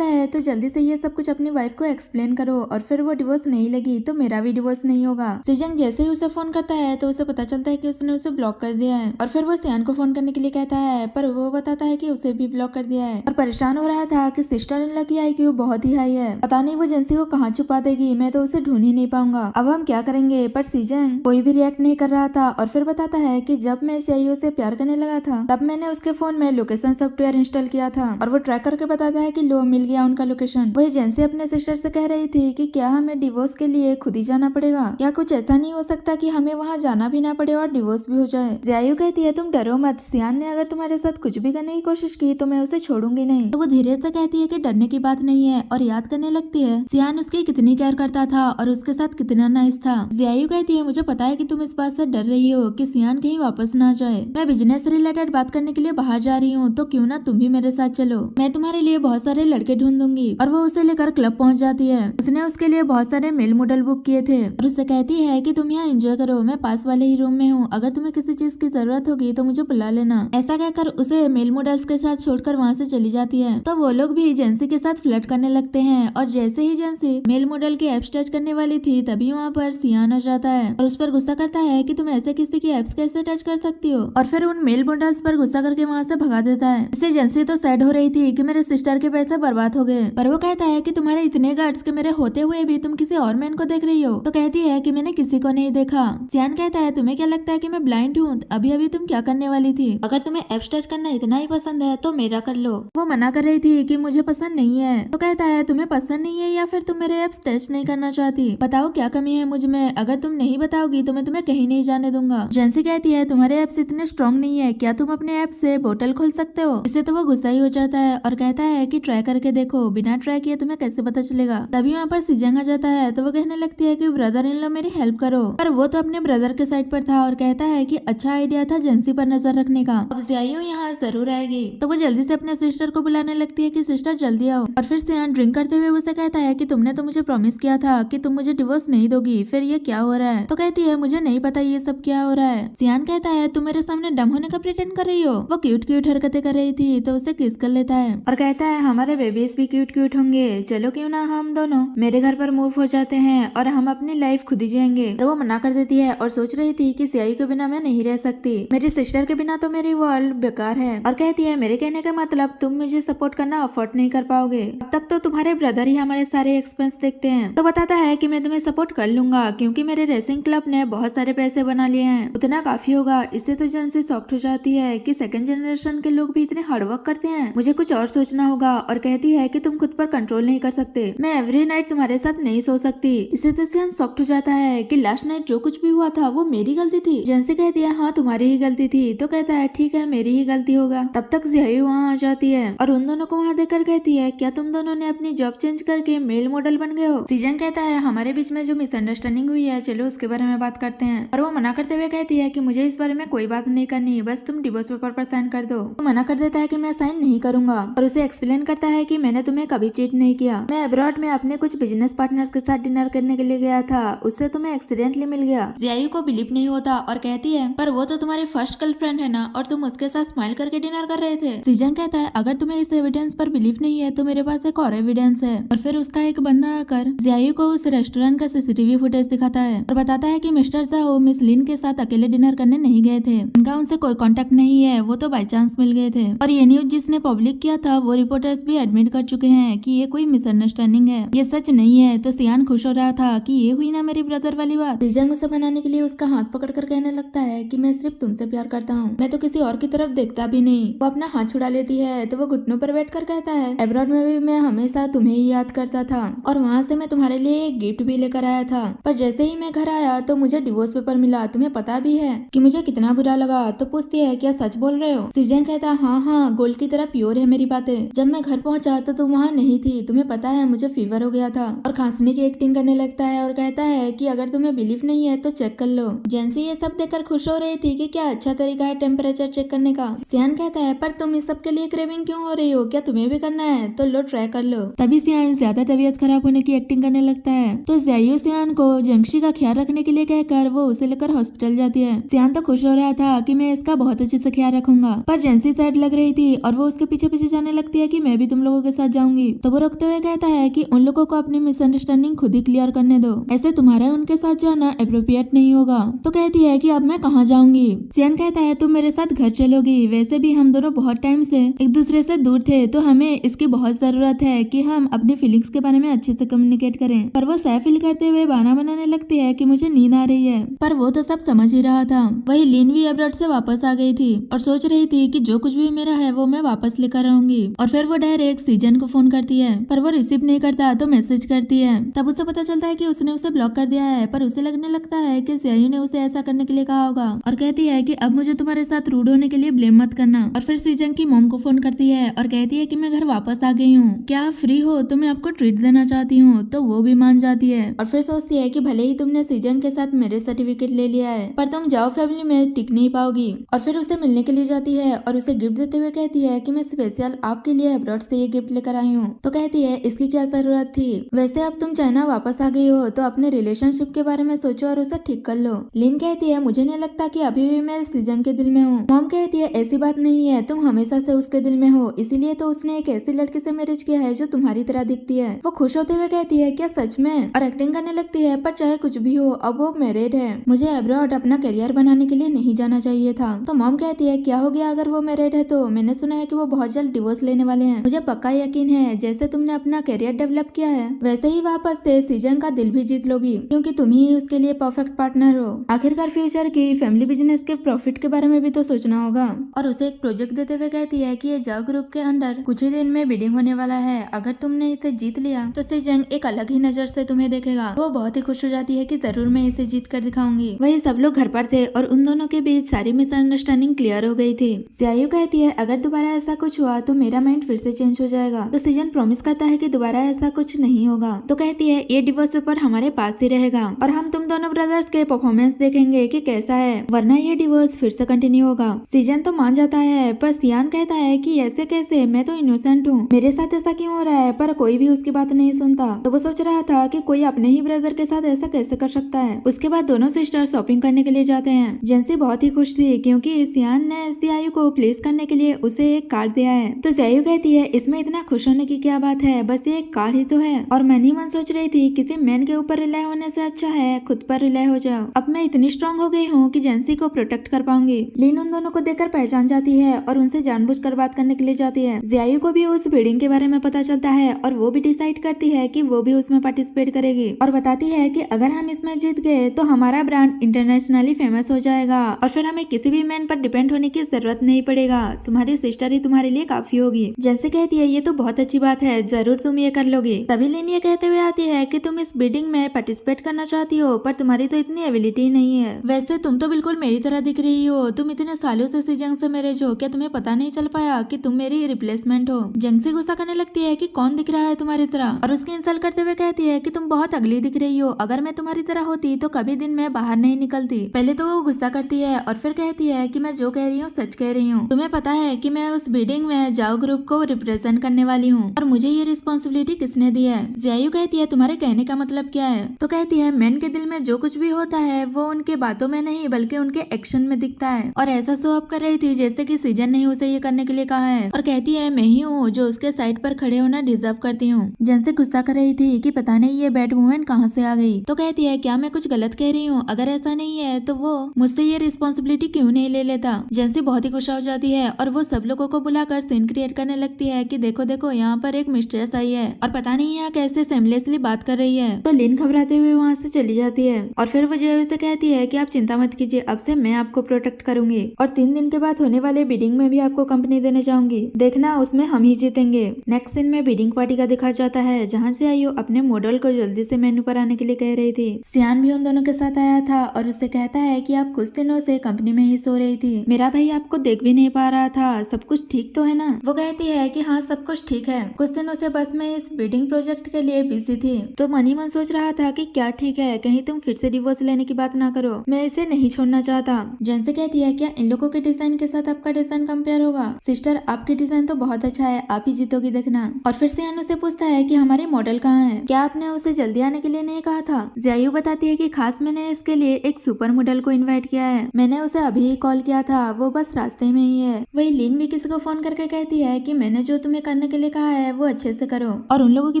है तो जल्दी से ये सब कुछ अपनी वाइफ को एक्सप्लेन करो और फिर वो डिवोर्स नहीं लगी तो मेरा भी डिवोर्स नहीं होगा। सीजन जैसे ही उसे फोन करता है तो उसे पता चलता है कि उसने उसे ब्लॉक कर दिया है और फिर वो सियान को फोन करने के लिए कहता है, पर वो बताता है कि उसे भी ब्लॉक कर दिया है और परेशान हो रहा था कि सिस्टर इन लॉ की IQ बहुत ही हाई है, पता नहीं वो जेंसी को कहाँ छुपा देगी, मैं तो उसे ढूंढ ही नहीं पाऊंगा, अब हम क्या करेंगे। पर सीजन कोई भी रिएक्ट नहीं कर रहा था और फिर बताता है कि जब मैं सीआईओ से प्यार करने लगा था तब मैंने उसके फोन में लोकेशन सॉफ्टवेयर इंस्टॉल किया था और वो ट्रैक करके बताता है कि लो मिल गया उनका लोकेशन। वो एजेंसी अपने सिस्टर से कह रही थी कि क्या हमें डिवोर्स के लिए खुद ही जाना पड़ेगा, क्या कुछ ऐसा नहीं हो सकता कि हमें वहाँ जाना भी ना पड़े और डिवोर्स भी हो जाए। जियायू कहती है तुम डरो मत, सियान ने अगर तुम्हारे साथ कुछ भी करने की कोशिश की तो मैं उसे छोड़ूंगी नहीं। तो वो धीरे से कहती है कि डरने की बात नहीं है और याद करने लगती है सियान उसकी कितनी केयर करता था और उसके साथ कितना नाइस था। जियायू कहती है मुझे पता है कि तुम इस बात से डर रही हो कि सियान कहीं वापस ना जाए, मैं बिजनेस रिलेटेड बात करने के लिए बाहर जा रही हूँ तो क्यों ना तुम भी मेरे साथ चलो, मैं तुम्हारे लिए बहुत सारे लड़के ढूंढ दूंगी। और वो उसे लेकर क्लब पहुंच जाती है। उसने उसके लिए बहुत सारे मेल मॉडल बुक किए थे और उससे कहती है कि तुम यहाँ एंजॉय करो, मैं पास वाले ही रूम में हूँ, अगर तुम्हें किसी चीज की जरूरत होगी तो मुझे बुला लेना। ऐसा कहकर उसे मेल मॉडल्स के साथ छोड़कर वहाँ से चली जाती है। तो वो लोग भी जेंसी के साथ फ्लर्ट करने लगते हैं और जैसे ही जेंसी मेल मॉडल की एप्स टच करने वाली थी तभी वहाँ पर सियान आ जाता है और उस पर गुस्सा करता है कि तुम ऐसे किसी की एप्स कैसे टच कर सकती हो और फिर उन मेल मॉडल्स पर गुस्सा करके वहाँ से भगा देता है। इससे जेंसी तो सैड हो रही थी कि मेरे सिस्टर के पैसे बर्बाद हो गए, पर वो कहता है कि तुम्हारे इतने गट्स के मेरे होते हुए भी तुम किसी और मैन को देख रही हो। तो कहती है कि मैंने किसी को नहीं देखा। सियान कहता है तुम्हें क्या लगता है कि मैं ब्लाइंड हूँ, अभी अभी तुम क्या करने वाली थी, अगर तुम्हें एप्स टच करना इतना ही पसंद है तो मेरा कर लो। वो मना कर रही थी कि मुझे पसंद नहीं है। तो कहता है तुम्हें पसंद नहीं है या फिर तुम मेरे एप्स टच नहीं करना चाहती, बताओ क्या कमी है मुझ में, अगर तुम नहीं बताओगी तो मैं तुम्हें कहीं नहीं जाने दूंगा। जेंसी कहती है तुम्हारे एप्स इतने स्ट्रॉन्ग नहीं है, क्या तुम अपने ऐप से बोतल खोल सकते हो। इससे तो वो गुस्सा ही हो जाता है और कहता है कि ट्राई करके देखो, बिना ट्राई किए तुम्हें कैसे पता चलेगा। तभी वहाँ पर सीजन आ जाता है तो वो कहने लगती है कि ब्रदर इन लॉ मेरी हेल्प करो, पर वो तो अपने ब्रदर के साइड पर था और कहता है कि अच्छा आइडिया था जेंसी पर नजर रखने का, अब जियायू यहाँ जरूर आएगी। तो वो जल्दी से अपने सिस्टर को बुलाने लगती है कि सिस्टर जल्दी आओ और फिर सियान ड्रिंक करते हुए उसे कहता है कि तुमने तो मुझे प्रॉमिस किया था कि तुम मुझे डिवोर्स नहीं दोगी, फिर ये क्या हो रहा है। तो कहती है मुझे नहीं पता ये सब क्या हो रहा है। सियान कहता है तुम मेरे सामने डम होने का प्रिटेंड कर रही हो। वो क्यूट क्यूट हरकतें कर रही थी तो उसे किस कर लेता है और कहता है हमारे बेबीज भी क्यूट क्यूट होंगे, चलो क्यों ना हम दोनों मेरे घर पर मूव हो जाते हैं और हम अपनी लाइफ खुद ही जिएंगे। और वो मना कर देती है और सोच रही थी कि सियाई के बिना मैं नहीं रह सकती, मेरी सिस्टर के बिना तो मेरी वर्ल्ड बेकार है। और कहती है मेरे कहने का मतलब तुम मुझे सपोर्ट करना अफोर्ड नहीं कर पाओगे, अब तक तो तुम्हारे ब्रदर ही हमारे सारे एक्सपेंस देखते हैं। तो बताता है कि मैं तुम्हें सपोर्ट कर लूंगा क्योंकि मेरे रेसिंग क्लब ने बहुत सारे पैसे बना लिए हैं, उतना काफी होगा। इससे तो जेंसी शॉक्ड हो जाती है कि सेकंड जनरेशन के लोग भी इतने हार्डवर्क करते हैं, मुझे कुछ और सोचना होगा। और कहती है कि तुम खुद पर कंट्रोल नहीं कर सकते, मैं एवरी नाइट तुम्हारे साथ नहीं सो सकती। इससे तो सियान शॉक्ड हो जाता है कि लास्ट नाइट जो कुछ भी हुआ था वो मेरी गलती थी। जेंसी कहती है हाँ तुम्हारी ही गलती थी। तो कहता है ठीक है मेरी ही गलती होगा। तब तक जियायू वहाँ आ जाती है और उन दोनों को वहाँ देखकर कहती है क्या तुम दोनों ने अपनी जॉब चेंज करके मेल मॉडल बन गए हो। सीजन कहता है हमारे बीच में जो मिसअंडरस्टैंडिंग हुई है चलो उसके बारे में बात करते हैं। और वो मना करते हुए कहती है कि मुझे इस बारे में कोई बात नहीं करनी, बस तुम डिवोर्स पेपर पर साइन कर दो। तो मना कर देता है कि मैं साइन नहीं करूंगा और उसे एक्सप्लेन करता है कि मैंने तुम्हें कभी चीट नहीं किया, मैं अब्रॉड में अपने कुछ बिजनेस पार्टनर्स के साथ डिनर करने के लिए गया था, उससे तुम्हें एक्सीडेंटली मिल गया। जियायू को बिलीव नहीं होता और कहती है पर वो तो तुम्हारी फर्स्ट गर्लफ्रेंड है ना और तुम उसके साथ स्माइल करके डिनर कर रहे थे। सीजन कहता है अगर तुम्हें इस एविडेंस पर बिलीव नहीं है तो मेरे पास एक और एविडेंस है। और फिर उसका एक बंदा आकर जियायू को उस रेस्टोरेंट का सीसीटीवी फुटेज दिखाता है और बताता है कि मिस्टर जाओ मिस लिन के साथ अकेले डिनर करने नहीं गए थे, उनका उनसे कोई कांटेक्ट नहीं है, वो तो बाय चांस मिल गए थे। और ये न्यूज जिसने पब्लिक किया था वो रिपोर्टर्स भी एडमिट कर चुके हैं कि ये कोई मिसअंडरस्टैंडिंग है, ये सच नहीं है। तो सियान खुश हो रहा था कि ये हुई ना मेरी ब्रदर वाली बात। सीजन उसे बनाने के लिए उसका हाथ पकड़कर कहने लगता है कि मैं सिर्फ तुमसे प्यार करता हूँ, मैं तो किसी और की तरफ देखता भी नहीं। वो अपना हाथ छुड़ा लेती है तो वो घुटनों पर बैठकर कहता है, अब्रॉड में भी मैं हमेशा तुम्हें ही याद करता था और वहाँ से मैं तुम्हारे लिए एक गिफ्ट भी लेकर आया था, पर जैसे ही मैं घर आया तो मुझे डिवोर्स पेपर मिला। तुम्हें पता भी है कि मुझे कितना बुरा लगा। तो पूछती है, क्या सच बोल रहे हो? सीजन कहता, हाँ, गोल्ड की तरह प्योर है मेरी बातें। जब मैं घर पहुंचा तो तुम वहाँ नहीं थी। तुम्हें पता है मुझे फीवर हो गया था। और खांसने की एक्टिंग करने लगता है और कहता है कि अगर तुम्हें बिलीफ नहीं है तो चेक कर लो। जेंसी ये सब देखकर खुश हो रही थी कि क्या अच्छा तरीका है टेम्परेचर चेक करने का। सियान कहता है, पर तुम इस सब के लिए क्रेविंग क्यों हो रही हो? क्या तुम्हें भी करना है? तो लो, ट्राई कर लो। तभी सियान ज्यादा तबीयत खराब होने की एक्टिंग करने लगता है। तो ज़ायू सियान को जेंसी का ख्याल रखने के लिए कहकर वो उसे लेकर हॉस्पिटल जाती है। सियान तो खुश हो रहा था कि मैं इसका बहुत अच्छे से ख्याल रखूंगा, पर जेंसी सैड लग रही थी और वो उसके पीछे पीछे जाने लगती है कि मैं भी तुम लोगों के साथ जाऊंगी। तो वो रोकते हुए कहता है कि उन लोगों को अपनी मिसअंडरस्टैंडिंग खुद ही क्लियर करने दो, ऐसे तुम्हारा उनके साथ जाना अप्रोप्रिएट नहीं होगा। तो कहती है कि अब मैं कहाँ जाऊंगी? सियान कहता है, तुम मेरे साथ घर चलोगी। वैसे भी हम दोनों बहुत टाइम से एक दूसरे से दूर थे, तो हमें इसकी बहुत जरूरत है कि हम अपने फीलिंग्स के बारे में अच्छे से कम्युनिकेट करें। पर वो सह फील करते हुए बहाना बनाने लगती है कि मुझे नींद आ रही है, पर वो तो सब समझ ही रहा था। वही लीन भी अब्रॉड से वापस आ गई थी और सोच रही थी कि जो कुछ भी मेरा है वो मैं वापस लेकर आऊंगी। और फिर वो डायरेक्ट सीजन को फोन करती है, पर वो रिसीव नहीं करता तो मैसेज करती है। तब उसे पता चलता है कि उसने उसे ब्लॉक कर दिया है, पर उसे लगने लगता है कि ज़ायू ने उसे ऐसा करने के लिए कहा होगा और कहती है कि अब मुझे तुम्हारे साथ रूड होने के लिए ब्लेम मत करना। और फिर सीजन की मॉम को फोन करती है और कहती है कि मैं घर वापस आ गई हूँ, क्या आप फ्री हो? तो मैं आपको ट्रीट देना चाहती हूँ। तो वो भी मान जाती है और फिर सोचती है कि भले ही तुमने सीजन के साथ मेरे सर्टिफिकेट ले लिया है, पर तुम जाओ फैमिली में टिक नहीं पाओगी। और फिर उसे मिलने के लिए जाती है और उसे गिफ्ट देते हुए कहती है कि मैं स्पेशल आपके लिए अब्रॉड से ये गिफ्ट लेकर आई हूँ। तो कहती है, इसकी क्या जरूरत थी? वैसे अब तुम चाइना वापस आ गई हो तो अपने रिलेशनशिप के बारे में सोचो और उसे ठीक कर लो। लिन कहती है, मुझे नहीं लगता कि अभी भी मैं सीजन के दिल में हूँ। मॉम कहती है, ऐसी बात नहीं है, तुम हमेशा से उसके दिल में हो, इसीलिए तो उसने एक ऐसी लड़की से मैरिज किया है जो तुम्हारी तरह दिखती है। वो खुश होते हुए कहती है, क्या सच में? और एक्टिंग करने लगती है, पर चाहे कुछ भी हो अब वो मैरिड है, मुझे अब्रॉड अपना करियर बनाने के लिए नहीं जाना चाहिए था। तो मॉम कहती है, क्या हो गया अगर वो मैरिड है तो? मैंने सुना है कि वो बहुत जल्द डिवोर्स लेने वाले हैं। मुझे पक्का यकीन है जैसे तुमने अपना करियर डेवलप किया है वैसे ही वापस से सीजन का दिल भी जीत लोगी, क्योंकि तुम ही उसके लिए परफेक्ट पार्टनर हो। आखिरकार फ्यूचर की फैमिली बिजनेस के प्रॉफिट के बारे में भी तो सोचना होगा। और उसे एक प्रोजेक्ट देते हुए कहती है कि ये जाओ ग्रुप के अंडर कुछ ही दिन में बिडिंग होने वाला है, अगर तुमने इसे जीत लिया तो सीजन एक अलग ही नजर से तुम्हें देखेगा। वो बहुत ही खुश हो जाती है कि जरूर मैं इसे जीत कर दिखाऊंगी। वही सब लोग घर पर थे और उन दोनों के बीच सारी मिसअंडरस्टैंडिंग क्लियर हो गई थी। ज़ायू कहती है, अगर दोबारा ऐसा कुछ हुआ तो मेरा माइंड फिर से चेंज हो जाएगा। तो सीजन प्रॉमिस करता है कि दोबारा ऐसा कुछ नहीं होगा। तो कहती है, ये डिवोर्स पेपर हमारे पास ही रहेगा और हम तुम दोनों ब्रदर्स के परफॉर्मेंस देखेंगे कि कैसा है, वरना ये डिवोर्स फिर से कंटिन्यू होगा। सीजन तो मान जाता है, पर सियान कहता है कि ऐसे कैसे, मैं तो इनोसेंट हूँ, मेरे साथ ऐसा क्यों हो रहा है? पर कोई भी उसकी बात नहीं सुनता। तो वो सोच रहा था कि कोई अपने ही ब्रदर के साथ ऐसा कैसे कर सकता है। उसके बाद दोनों सिस्टर शॉपिंग करने के लिए जाते हैं। जेंसी बहुत ही खुश थी क्योंकि सियान ने ज़ायू को प्लेस करने के लिए उसे एक कार्ड दिया है। तो ज़ायू कहती है, इसमें इतना खुश होने की क्या बात है, बस ये एक कार्ड ही तो है। और मन ही मन सोच रही थी किसी मैन के ऊपर रिलाई होने से अच्छा है खुद पर रिलाई हो जाओ। अब मैं इतनी स्ट्रांग हो गई हूँ कि जेंसी को प्रोटेक्ट कर पाऊंगी। लीन उन दोनों को देखकर पहचान जाती है और उनसे जानबूझकर बात करने के लिए जाती है। ज़ायू को भी उस बिल्डिंग के बारे में पता चलता है और वो भी डिसाइड करती है कि वो भी उसमें पार्टिसिपेट करेगी और बताती है कि अगर हम इसमें जीत गए तो हमारा ब्रांड इंटरनेशनली फेमस हो जाएगा और फिर हमें किसी भी मैन पर डिपेंड होने की जरूरत नहीं पड़ेगा, तुम्हारी सिस्टर ही तुम्हारे लिए काफी होगी। जैसे कहती है, ये तो बहुत अच्छी बात है, जरूर तुम ये कर लोगे। तभी लिन ये कहते हुए आती है कि तुम इस बिडिंग में पार्टिसिपेट करना चाहती हो, पर तुम्हारी तो इतनी एबिलिटी नहीं है। वैसे तुम तो बिल्कुल मेरी तरह दिख रही हो, तुम इतने सालों से सीजन से मैरिज हो, क्या तुम्हें पता नहीं चल पाया कि तुम मेरी रिप्लेसमेंट हो? जेंसी गुस्सा करने लगती है कि कौन दिख रहा है तुम्हारी तरह और उसकी इंसल्ट करते हुए कहती है कि तुम बहुत अगली दिख रही हो, अगर मैं तुम्हारी तरह होती तो कभी दिन में बाहर नहीं निकलती। पहले तो वो गुस्सा करती है और फिर कहती है कि मैं जो कह रही हूँ सच कह रही हूँ। तुम्हें पता है कि मैं उस बिडिंग में जाओ ग्रुप को रिप्रेजेंट करने वाली हूँ और मुझे ये रिस्पॉन्सिबिलिटी किसने दी है? ज़ायू कहती है, तुम्हारे कहने का मतलब क्या है? तो कहती है, मैन के दिल में जो कुछ भी होता है वो उनके बातों में नहीं बल्कि उनके एक्शन में दिखता है। और ऐसा शो अप कर रही थी जैसे कि सीजन ने उसे ये करने के लिए कहा है और कहती है, मैं ही हूँ जो उसके साइड पर खड़े होना डिजर्व करती हूँ। जेंसी गुस्सा कर रही थी कि पता नहीं ये बैड वुमेन कहाँ से आ गई। तो कहती है, क्या मैं कुछ गलत कह रही हूँ? अगर ऐसा नहीं है तो वो मुझसे ये रिस्पॉन्सिबिलिटी क्यों नहीं ले लेता? जेंसी बहुत ही गुस्सा हो जाती है और वो सब लोगों को बुलाकर सीन क्रिएट करने लगती है कि देखो देखो यहाँ पर एक मिस्ट्रेस आई है और पता नहीं यहाँ कैसे सेमलेसली बात कर रही है। तो लिन घबराते हुए वहाँ से चली जाती है और फिर वो जय से कहती है कि आप चिंता मत कीजिए, अब से मैं आपको प्रोटेक्ट करूंगी और 3 दिन के बाद होने वाले बिडिंग में भी आपको कंपनी देने जाऊंगी, देखना उसमें हम ही जीतेंगे। नेक्स्ट सीन में बिडिंग पार्टी का दिखा जाता है जहाँ से आयु अपने मॉडल को जल्दी से मेन्यू पर आने के लिए कह रही थी। सियान भी उन दोनों के साथ आया था और उससे कहता है कि आप कुछ दिनों से कंपनी में ही सो रही थी, मेरा भाई आपको देख भी नहीं पा रहा था, सब कुछ ठीक तो है ना? वो कहती है कि हाँ सब कुछ ठीक है, कुछ दिनों से बस मैं इस बिडिंग प्रोजेक्ट के लिए बिजी थी। तो मन ही मन सोच रहा था कि क्या ठीक है, कहीं तुम फिर से डिवोर्स लेने की बात ना करो, मैं इसे नहीं छोड़ना चाहता। जैन से कहती है क्या इन लोगों के डिजाइन के साथ आपका डिजाइन कंपेयर होगा? सिस्टर आपकी डिजाइन तो बहुत अच्छा है, आप ही जीतोगी देखना। और फिर से उसे पूछता है कि हमारे मॉडल कहाँ है, क्या आपने उसे जल्दी आने के लिए नहीं कहा था? जियायु बताती है कि खास मैंने इसके लिए एक सुपर मॉडल को इनवाइट किया है, मैंने उसे अभी ही कॉल किया था, वो बस रास्ते में ही है। वही लिन भी किसी को फोन करके कहती है कि मैंने जो तुम्हें करने के लिए कहा है वो अच्छे से करो और उन लोगों की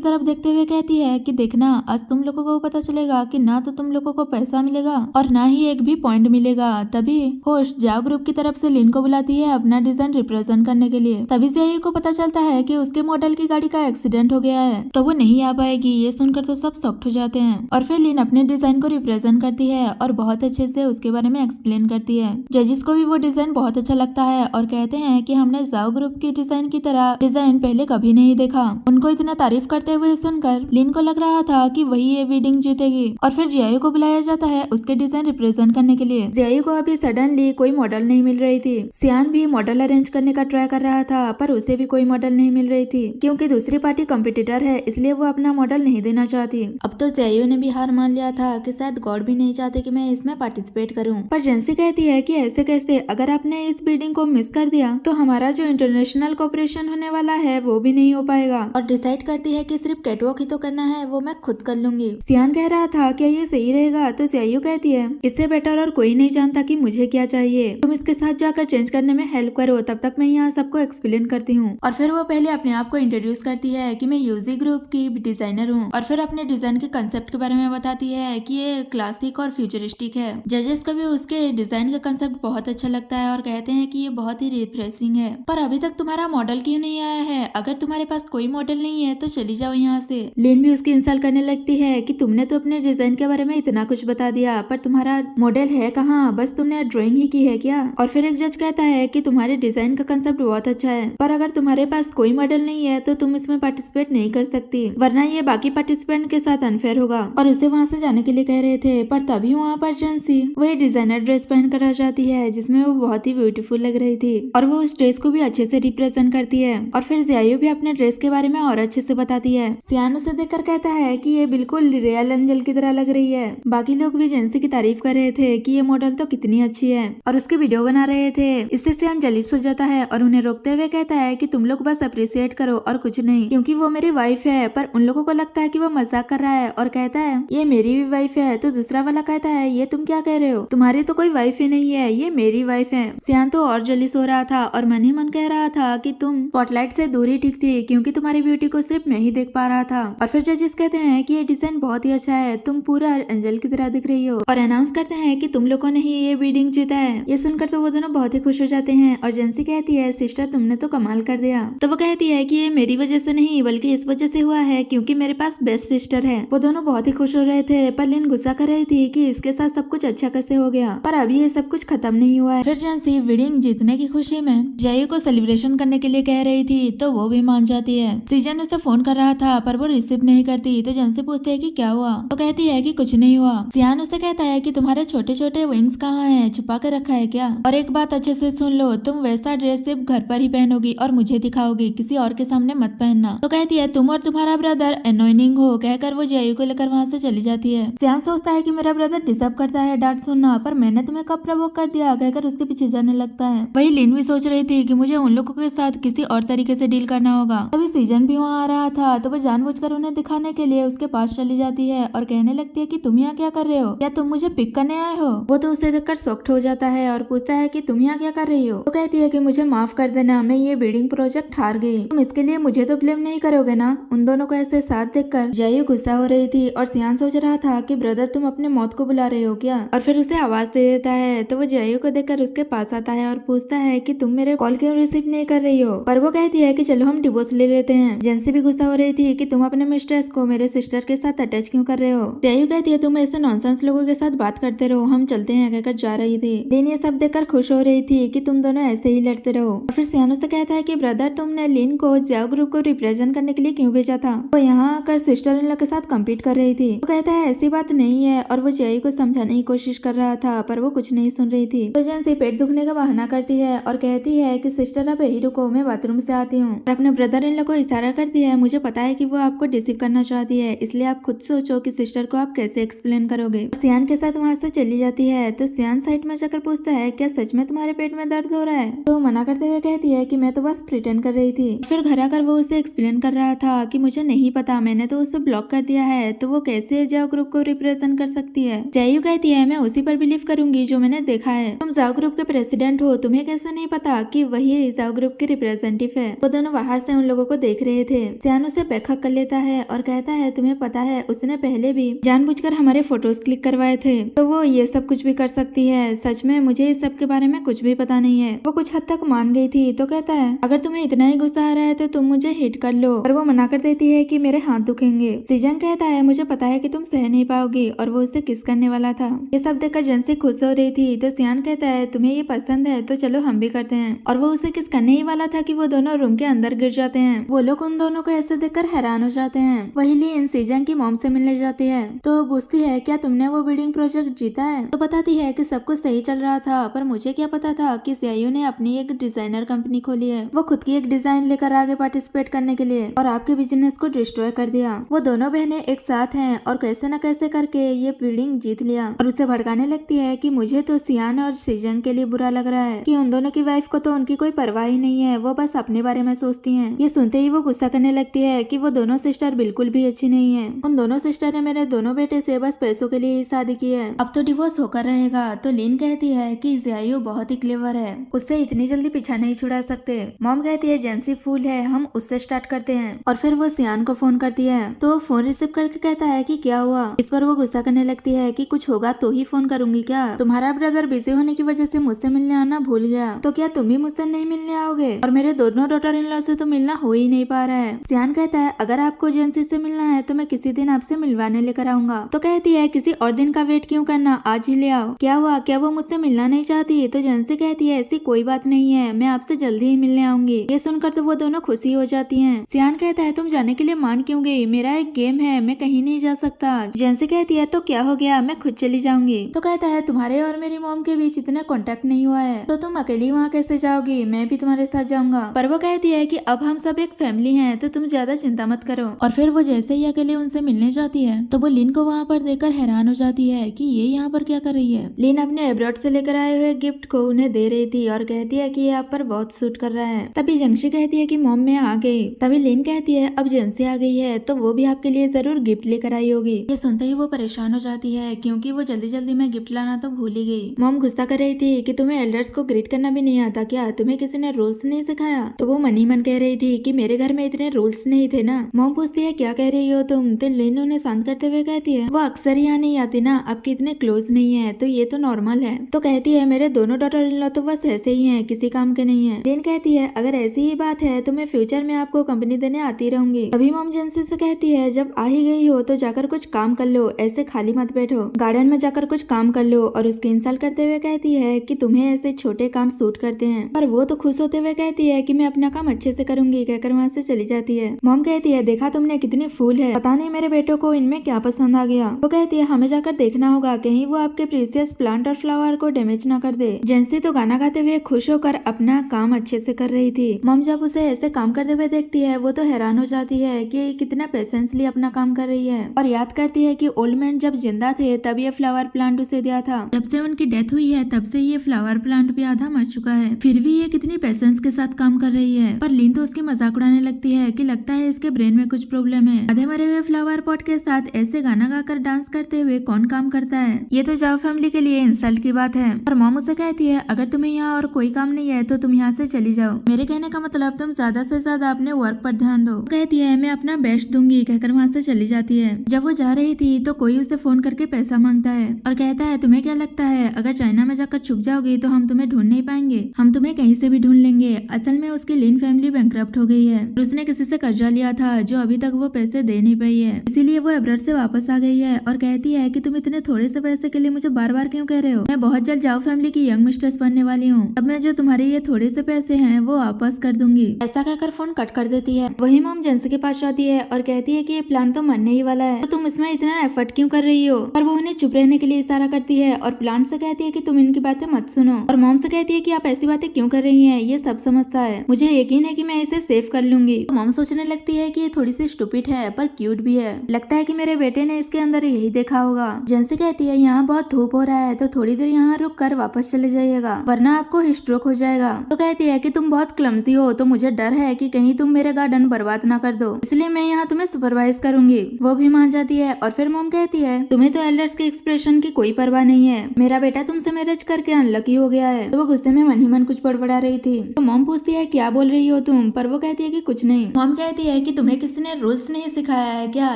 तरफ देखते हुए कहती है कि देखना आज तुम लोगों को पता चलेगा कि ना तो तुम लोगों को पैसा मिलेगा और ना ही एक भी पॉइंट मिलेगा। तभी होस्ट जाओ ग्रुप की तरफ से लिन को बुलाती है अपना डिजाइन रिप्रेजेंट करने के लिए। तभी जियायु को पता चलता है कि उसके मॉडल की गाड़ी का एक्सीडेंट हो गया है तो वो नहीं आ पाएगी। ये सुनकर तो सब शॉक्ड हो जाते हैं और फिर लिन अपने डिजाइन को रिप्रेजेंट करती है और बहुत अच्छे से उसके बारे में एक्सप्लेन करती है। जजेस को भी वो डिजाइन बहुत अच्छा लगता है और कहते हैं कि हमने जाओ ग्रुप की डिजाइन की तरह डिजाइन पहले कभी नहीं देखा। उनको इतना तारीफ करते हुए सुनकर लिन को लग रहा था कि वही ये बिडिंग जीतेगी और फिर जियायु को बुलाया जाता है उसके डिजाइन रिप्रेजेंट करने के लिए। जियायु को अभी सडनली कोई मॉडल नहीं मिल रही थी। सियान भी मॉडल अरेंज करने का ट्राई कर रहा था पर उसे भी कोई मॉडल नहीं मिल रही थी क्योंकि दूसरी पार्टी कॉम्पिटिटर है, इसलिए वो अपना मॉडल नहीं देना चाहती। अब तो जियायु ने भी हार मान लिया था कि शायद गॉड भी नहीं चाहते कि मैं इसमें पार्टिसिपेट करूं। पर जेंसी कहती है कि ऐसे कैसे, अगर आपने इस बिडिंग को मिस कर दिया तो हमारा जो इंटरनेशनल कॉपरेशन होने वाला है वो भी नहीं हो पाएगा और डिसाइड करती है कि सिर्फ कैटवॉक ही तो करना है, वो मैं खुद कर लूंगी। सियान कह रहा था क्या ये सही रहेगा तो जियायु कहती है इससे बेटर और कोई नहीं जानता कि मुझे क्या चाहिए, तुम इसके साथ जाकर चेंज करने में हेल्प करो, तब तक मैं यहाँ सबको एक्सप्लेन करती हूँ। और फिर वो पहले अपने आप को इंट्रोड्यूस करती है कि मैं यूजी ग्रुप की डिजाइनर हूँ और फिर अपने डिजाइन के कंसेप्ट के बारे में बताती है कि ये क्लासिक और फ्यूचरिस्टिक है। जजेस को भी उसके डिजाइन का कंसेप्ट बहुत अच्छा लगता है और कहते हैं कि ये बहुत ही रिफ्रेशिंग है। पर अभी तक तुम्हारा मॉडल क्यों नहीं आया है? अगर तुम्हारे पास कोई मॉडल नहीं है तो चली जाओ यहाँ से। लिन भी उसकी इंसल्ट करने लगती है कि तुमने तो अपने डिजाइन के बारे में इतना कुछ बता दिया पर तुम्हारा मॉडल है कहाँ, बस तुमने ड्राइंग ही की है क्या? और फिर एक जज कहता है कि तुम्हारे डिजाइन का कंसेप्ट बहुत अच्छा है पर अगर तुम्हारे पास कोई मॉडल नहीं है तो तुम इसमें पार्टिसिपेट नहीं कर सकती, वरना ये बाकी पार्टिसिपेंट के साथ अनफेयर होगा। और उसे वहाँ से जाने के लिए कह रहे थे पर तभी वहाँ पर जेंसी वही डिजाइनर ड्रेस पहन कर आ जाती है जिसमें वो बहुत ही ब्यूटीफुल लग रही थी और वो उस ड्रेस को भी अच्छे से रिप्रेजेंट करती है। और फिर जियायु भी अपने ड्रेस के बारे में और अच्छे से बताती है। सियान उसे देखकर कहता है कि ये बिल्कुल रियल एंजल की तरह लग रही है। बाकी लोग भी जेंसी की तारीफ कर रहे थे कि ये मॉडल तो कितनी अच्छी है और उसके वीडियो बना रहे थे। इससे सियान जलीस हो जाता है और उन्हें रोकते हुए कहता है कि तुम लोग बस अप्रिशिएट करो और कुछ नहीं, क्योंकि वो मेरी वाइफ है। पर उन लोगों को लगता है कि वो मजाक कर रहा है और कहता है ये मेरी भी वाइफ है। तो दूसरा वाला कहता है ये तुम क्या कह रहे हो, तुम्हारी तो कोई वाइफ ही नहीं है, ये मेरी वाइफ है। सियान तो और जलीस हो रहा था और मन ही मन कह रहा था कि तुम स्पॉटलाइट से दूर ही ठीक थी क्योंकि तुम्हारी ब्यूटी को सिर्फ मैं ही देख पा रहा था। और फिर जजेस कहते हैं कि ये डिजाइन बहुत ही अच्छा है, तुम पूरा एंजल की तरह दिख रही हो और अनाउंस करते हैं कि तुम लोगों ने ही ये बिडिंग जीता है। ये सुनकर तो वो दोनों बहुत ही खुश हो जाते हैं और जेंसी कहती है सिस्टर तुमने तो कमाल कर दिया। तो वो कहती है कि ये मेरी वजह से नहीं बल्कि इस वजह से हुआ है क्योंकि मेरे पास बेस्ट सिस्टर है। वो दोनों बहुत ही खुश हो रहे थे पर लिन गुस्सा कर रही थी कि इसके साथ सब कुछ अच्छा कैसे हो गया, पर अभी ये सब कुछ खत्म नहीं हुआ है। फिर जेंसी बिडिंग जीतने की खुशी में जियायु को सेलिब्रेशन करने के लिए कह रही थी तो वो भी मान जाती है। सीजन उसे फोन कर रहा था पर वो रिसीव नहीं करती तो जेंसी पूछती है कि क्या हुआ, तो कहती है कि कुछ नहीं हुआ। सियान उससे कहता है कि तुम्हारे छोटे छोटे विंग्स कहाँ हैं, छुपा कर रखा है क्या? और एक बात अच्छे से सुन लो, तुम वैसा ड्रेस सिर्फ घर पर ही पहनोगी और मुझे दिखाओगी, किसी और के सामने मत पहनना। तो कहती है तुम और तुम्हारा ब्रदर एनोइंग हो, कहकर वो जियायु को लेकर वहाँ से चली जाती है। सियान सोचता है कि मेरा ब्रदर डिजर्व करता है डांट सुनना, पर मैंने तुम्हें कब प्रवोक कर दिया, कहकर उसके पीछे जाने लगता है। वही लिन भी सोच रही थी कि मुझे उन लोगों के साथ किसी और तरीके से डील करना होगा। तभी सीजन भी वहाँ आ रहा था तो वो जानबूझकर उन्हें दिखाने के लिए उसके पास चली जाती है और कहने लगती है कि तुम यहाँ क्या कर रहे हो, क्या तुम मुझे पिक करने आए हो। वो तो उसे देखकर शॉक्ड हो जाता है और पूछता है कि तुम यहाँ क्या कर रही हो। तो कहती है कि मुझे माफ कर देना, मैं ये बिल्डिंग प्रोजेक्ट हार गई, तुम इसके लिए मुझे तो ब्लेम नहीं करोगे ना। उन दोनों को ऐसे साथ देखकर जायू गुस्सा हो रही थी और सियान सोच रहा था कि ब्रदर तुम अपने मौत को बुला रहे हो क्या, और फिर उसे आवाज दे देता है। तो वो जायू को देखकर उसके पास आता है और पूछता है कि तुम मेरे कॉल क्यों रिसीव नहीं कर रही हो। पर वो कहती है कि चलो हम डिवोर्स ले लेते हैं। जेंसी भी गुस्सा हो रही थी कि तुम अपने मिस्ट्रेस को मेरे सिस्टर के साथ अटैच क्यों कर रहे हो। जायू कहती है तुम ऐसे नॉनसेंस लोगों के साथ बात करते रहो, हम चलते हैं कहकर जा रही थी। लिन ये सब देखकर खुश हो रही थी कि तुम दोनों ऐसे ही लड़ते रहो। और फिर सियान से कहता है कि ब्रदर तुमने लिन को जाओ ग्रुप को रिप्रेजेंट करने के लिए क्यों भेजा था, वो यहाँ आकर सिस्टर इन लॉ के साथ कम्पीट कर रही थी। वो कहता है ऐसी बात नहीं है और वो जायू को समझाने की कोशिश कर रहा था पर वो कुछ नहीं सुन रही थी। तो जेंसी पेट दुखने का बहाना करती है और कहती है कि सिस्टर आप यही रुको, मैं बाथरूम से आती हूँ। और अपने ब्रदर इन लॉ को इशारा करती है, मुझे पता है कि वो आपको डिसीव करना चाहती है, इसलिए आप खुद सोचो कि सिस्टर को आप कैसे एक्सप्लेन करोगे। सियान के साथ वहाँ से चली जाती है। तो सियान साइड में जाकर पूछता है क्या सच में तुम्हारे पेट में दर्द हो रहा है। तो मना करते हुए कहती है कि मैं तो बस प्रिटेंड कर रही थी। फिर घर आकर वो उसे एक्सप्लेन कर रहा था कि मुझे नहीं पता, मैंने तो उसे ब्लॉक कर दिया है, तो वो कैसे जाओ ग्रुप को रिप्रेजेंट कर सकती है। जायू कहती है मैं उसी पर बिलीव करूंगी जो मैंने देखा है, तुम जाओ ग्रुप के प्रेसिडेंट हो, तुम्हें कैसे नहीं पता कि वही जाओ ग्रुप के रिप्रेजेंटेटिव है। वो दोनों बाहर से उन लोगों को देख रहे थे। सियान उसे बैकअप कर लेता है और कहता है तुम्हें पता है उसने पहले भी जानबूझकर हमारे फोटोज क्लिक करवाए थे, तो वो ये सब कुछ भी कर सकती है। सच में मुझे इस सब के बारे में कुछ भी पता नहीं है। वो कुछ हद तक मान गई थी। तो कहता है अगर तुम्हें इतना ही गुस्सा आ रहा है तो तुम मुझे हिट कर लो, और वो मना कर देती है कि मेरे हाथ दुखेंगे। सीजन कहता है मुझे पता है कि तुम सह नहीं पाओगी, और वो उसे किस करने वाला था। ये सब देखकर जेंसी खुश हो रही थी। तो सियान कहता है तुम्हें ये पसंद है तो चलो हम भी करते हैं, और वो उसे किस करने ही वाला था कि वो दोनों रूम के अंदर गिर जाते हैं। वो लोग उन दोनों को ऐसे देखकर हैरान हो जाते हैं। वही लीन सीजन की मॉम से मिलने जाती है। तो पूछती है क्या तुमने वो बिल्डिंग प्रोजेक्ट जीता है। तो बताती है कि सब कुछ सही चल रहा था, पर मुझे क्या पता था कि सीआईयू ने अपनी एक डिजाइनर कंपनी खोली है, वो खुद की एक डिजाइन लेकर आगे पार्टिसिपेट करने के लिए, और आपके बिजनेस को डिस्ट्रॉय कर दिया। वो दोनों बहनें एक साथ हैं और कैसे न कैसे करके ये बिल्डिंग जीत लिया। और उसे भड़काने लगती है कि मुझे तो सियान और सीजन के लिए बुरा लग रहा है कि उन दोनों की वाइफ को तो उनकी कोई परवाह ही नहीं है, वो बस अपने बारे में सोचती हैं। ये सुनते ही वो गुस्सा करने लगती है कि वो दोनों सिस्टर बिल्कुल भी अच्छी नहीं है। उन दोनों सिस्टर ने मेरे दोनों बेटे से बस पैसों के लिए ही शादी की है, अब तो डिवोर्स होकर रहेगा। तो लिन कहती है कि जियायू बहुत ही क्लेवर है, उससे इतनी जल्दी पीछा नहीं छुड़ा सकते। मॉम कहती है जेंसी फूल है, हम उससे स्टार्ट करते हैं। और फिर वो सियान को फोन करती है। तो वो फोन रिसीव करके कहता है कि क्या हुआ। इस पर वो गुस्सा करने लगती है कि कुछ होगा तो ही फोन करूंगी क्या, तुम्हारा ब्रदर बिजी होने की वजह से मुझसे मिलने आना भूल गया, तो क्या तुम भी मुझसे नहीं मिलने आओगे, और मेरे दोनों डॉटर इन लॉ से तो मिलना हो ही नहीं पा रहा है। सियान कहता है अगर आपको जेंसी से मिलना है तो मैं किसी दिन आपसे मिलवाने लेकर आऊंगा। तो कहती है किसी और दिन का वेट क्यों करना, आज ही ले आओ। क्या हुआ, क्या वो मुझसे मिलना नहीं चाहती। तो जेंसी कहती है ऐसी कोई बात नहीं है, मैं आपसे जल्दी ही मिलने आऊंगी। ये सुनकर तो वो दोनों खुशी हो जाती हैं। सियान कहता है तुम जाने के लिए मान क्यों गई, मेरा एक गेम है, मैं कहीं नहीं जा सकता। जेंसी कहती है तो क्या हो गया, मैं खुद चली जाऊंगी। तो कहता है तुम्हारे और मेरी मॉम के बीच इतना कॉन्टेक्ट नहीं हुआ है, तो तुम अकेली वहाँ कैसे जाओगी, मैं भी तुम्हारे साथ जाऊंगा। पर वो कहती है कि अब हम सब एक फैमिली हैं, तो तुम ज्यादा चिंता मत करो। और फिर वो जैसे ही अकेले उनसे मिलने जाती है तो वो लिन को वहाँ पर देखकर हैरान हो जाती है कि ये यहाँ पर क्या कर रही है। लिन अपने एब्रॉड से लेकर आए हुए गिफ्ट को उन्हें दे रही थी और कहती है कि ये आप पर बहुत सूट कर रहा है। तभी जंशी कहती है कि मॉम मैं आ गई। तभी लिन कहती है अब जेंसी आ गई है तो वो भी आपके लिए जरूर गिफ्ट लेकर आई होगी। ये सुनते ही वो परेशान हो जाती है क्योंकि वो जल्दी जल्दी में गिफ्ट लाना तो भूल ही गई। मॉम गुस्सा कर रही थी कि तुम्हें एल्डर्स को ग्रीट करना भी नहीं आता क्या, तुम्हें किसी ने रूल्स नहीं सिखाया। तो वो मन ही मन कह रही थी कि मेरे घर में इतने रूल्स नहीं थे ना। मॉम पूछती है क्या कह रही हो तुम। तो लिन उन्हें शांत करते हुए कहती है वो अक्सर यहाँ नहीं आती ना, आपके इतने क्लोज नहीं है तो ये तो नॉर्मल है। तो कहती है मेरे दोनों डॉटर इन लॉ तो बस ऐसे ही हैं, किसी काम के नहीं है। लिन कहती है अगर ऐसी ही बात है तो मैं फ्यूचर में आपको कंपनी देने आती रहूंगी। तभी मॉम जेंसी से कहती है जब आ ही गई हो तो जाकर कुछ काम कर लो, ऐसे खाली मत बैठो, गार्डन में जाकर कुछ काम कर लो। और उसकी इंसल्ट करते हुए कहती है कि तुम्हें ऐसे छोटे काम सूट करते हैं। पर वो तो खुश होते हुए कहती है कि मैं अपना काम अच्छे से करूंगी, कहकर वहाँ से चली जाती है। मॉम कहती है देखा तुमने कितनी फूल है, पता नहीं मेरे बेटों को इनमें क्या पसंद आ गया। वो कहती है हमें जाकर देखना होगा कहीं वो आपके प्रीसियस प्लांट और फ्लावर को डैमेज ना कर दे। जेंसी तो गाना गाते हुए खुश होकर अपना काम अच्छे से कर रही थी। मॉम जब उसे ऐसे काम करते हुए देखती है वो तो हैरान हो जाती है कि कितना पेशेंसली अपना काम कर रही है, और याद करती है कि ओल्ड मैन जब जिंदा थे तब ये फ्लावर प्लांट उसे दिया था, जब से उनकी डेथ हुई है तब से ये फ्लावर प्लांट भी आधा मर चुका है, फिर भी ये कितनी पेशेंस के साथ काम कर रही है। पर लिन तो उसकी मजाक उड़ाने लगती कहती है कि लगता है इसके ब्रेन में कुछ प्रॉब्लम है। आधे मरे हुए फ्लावर पॉट के साथ ऐसे गाना गाकर डांस करते हुए कौन काम करता है? ये तो जाओ फैमिली के लिए इंसल्ट की बात है। और मॉम उसे कहती है अगर तुम्हें यहाँ और कोई काम नहीं है तो तुम यहाँ से चली जाओ। मेरे कहने का मतलब तुम ज्यादा से ज्यादा अपने वर्क पर ध्यान दो। कहती है मैं अपना बेस्ट दूंगी कहकर वहाँ से चली जाती है। जब वो जा रही थी तो कोई उसे फोन करके पैसा मांगता है और कहता है तुम्हें क्या लगता है अगर चाइना में जाकर छुप जाओगी तो हम तुम्हें ढूंढ नहीं पाएंगे, हम तुम्हें कहीं से भी ढूंढ लेंगे। असल में उसकी लिन फैमिली बैंकरप्ट हो गई है और उसने किसी से कर्जा लिया था जो अभी तक वो पैसे दे नहीं पाई है, इसीलिए वो अब्रॉड से वापस आ गई है और कहती है कि तुम इतने थोड़े से पैसे के लिए मुझे बार बार क्यों कह रहे हो? मैं बहुत जल्द जाओ फैमिली की यंग मिस्ट्रेस बनने वाली हूँ। अब मैं जो तुम्हारे ये थोड़े से पैसे हैं वो वापस कर दूंगी। ऐसा कहकर फोन कट कर देती है। वही मॉम जेंसी के पास आती है और कहती है कि ये प्लान तो मरने ही वाला है तो तुम इसमें इतना एफर्ट क्यों कर रही हो? और वो उन्हें चुप रहने के लिए इशारा करती है और प्लांट से कहती है कि तुम इनकी बातें मत सुनो। और मॉम से कहती है कि आप ऐसी बातें क्यों कर रही हैं? ये सब समझता है, मुझे यकीन है कि मैं इसे सेव कर लूंगी। मॉम सोचने लगती है कि ये थोड़ी सी स्टूपिड है पर क्यूट भी है, लगता है कि मेरे बेटे ने इसके अंदर यही देखा होगा। जेंसी कहती है यहाँ बहुत धूप हो रहा है तो थोड़ी देर यहाँ रुक कर वापस चले जाइएगा वरना आपको स्ट्रोक हो जाएगा। तो कहती है कि तुम बहुत क्लमजी हो तो मुझे डर है कि कहीं तुम मेरे गार्डन बर्बाद ना कर दो, इसलिए मैं यहाँ तुम्हें सुपरवाइज करूंगी। वो भी मान जाती है और फिर मॉम कहती है तुम्हें तो एल्डर्स के एक्सप्रेशन की कोई परवाह नहीं है, मेरा बेटा तुमसे मैरिज करके अनलकी हो गया है। तो वो गुस्से में मन ही मन कुछ बड़बड़ा रही थी। तो मॉम पूछती है क्या बोल रही हो तुम? पर वो कहती है कि कुछ नहीं। मॉम कहती है कि तुम्हें किसी ने रूल्स नहीं सिखाया है क्या?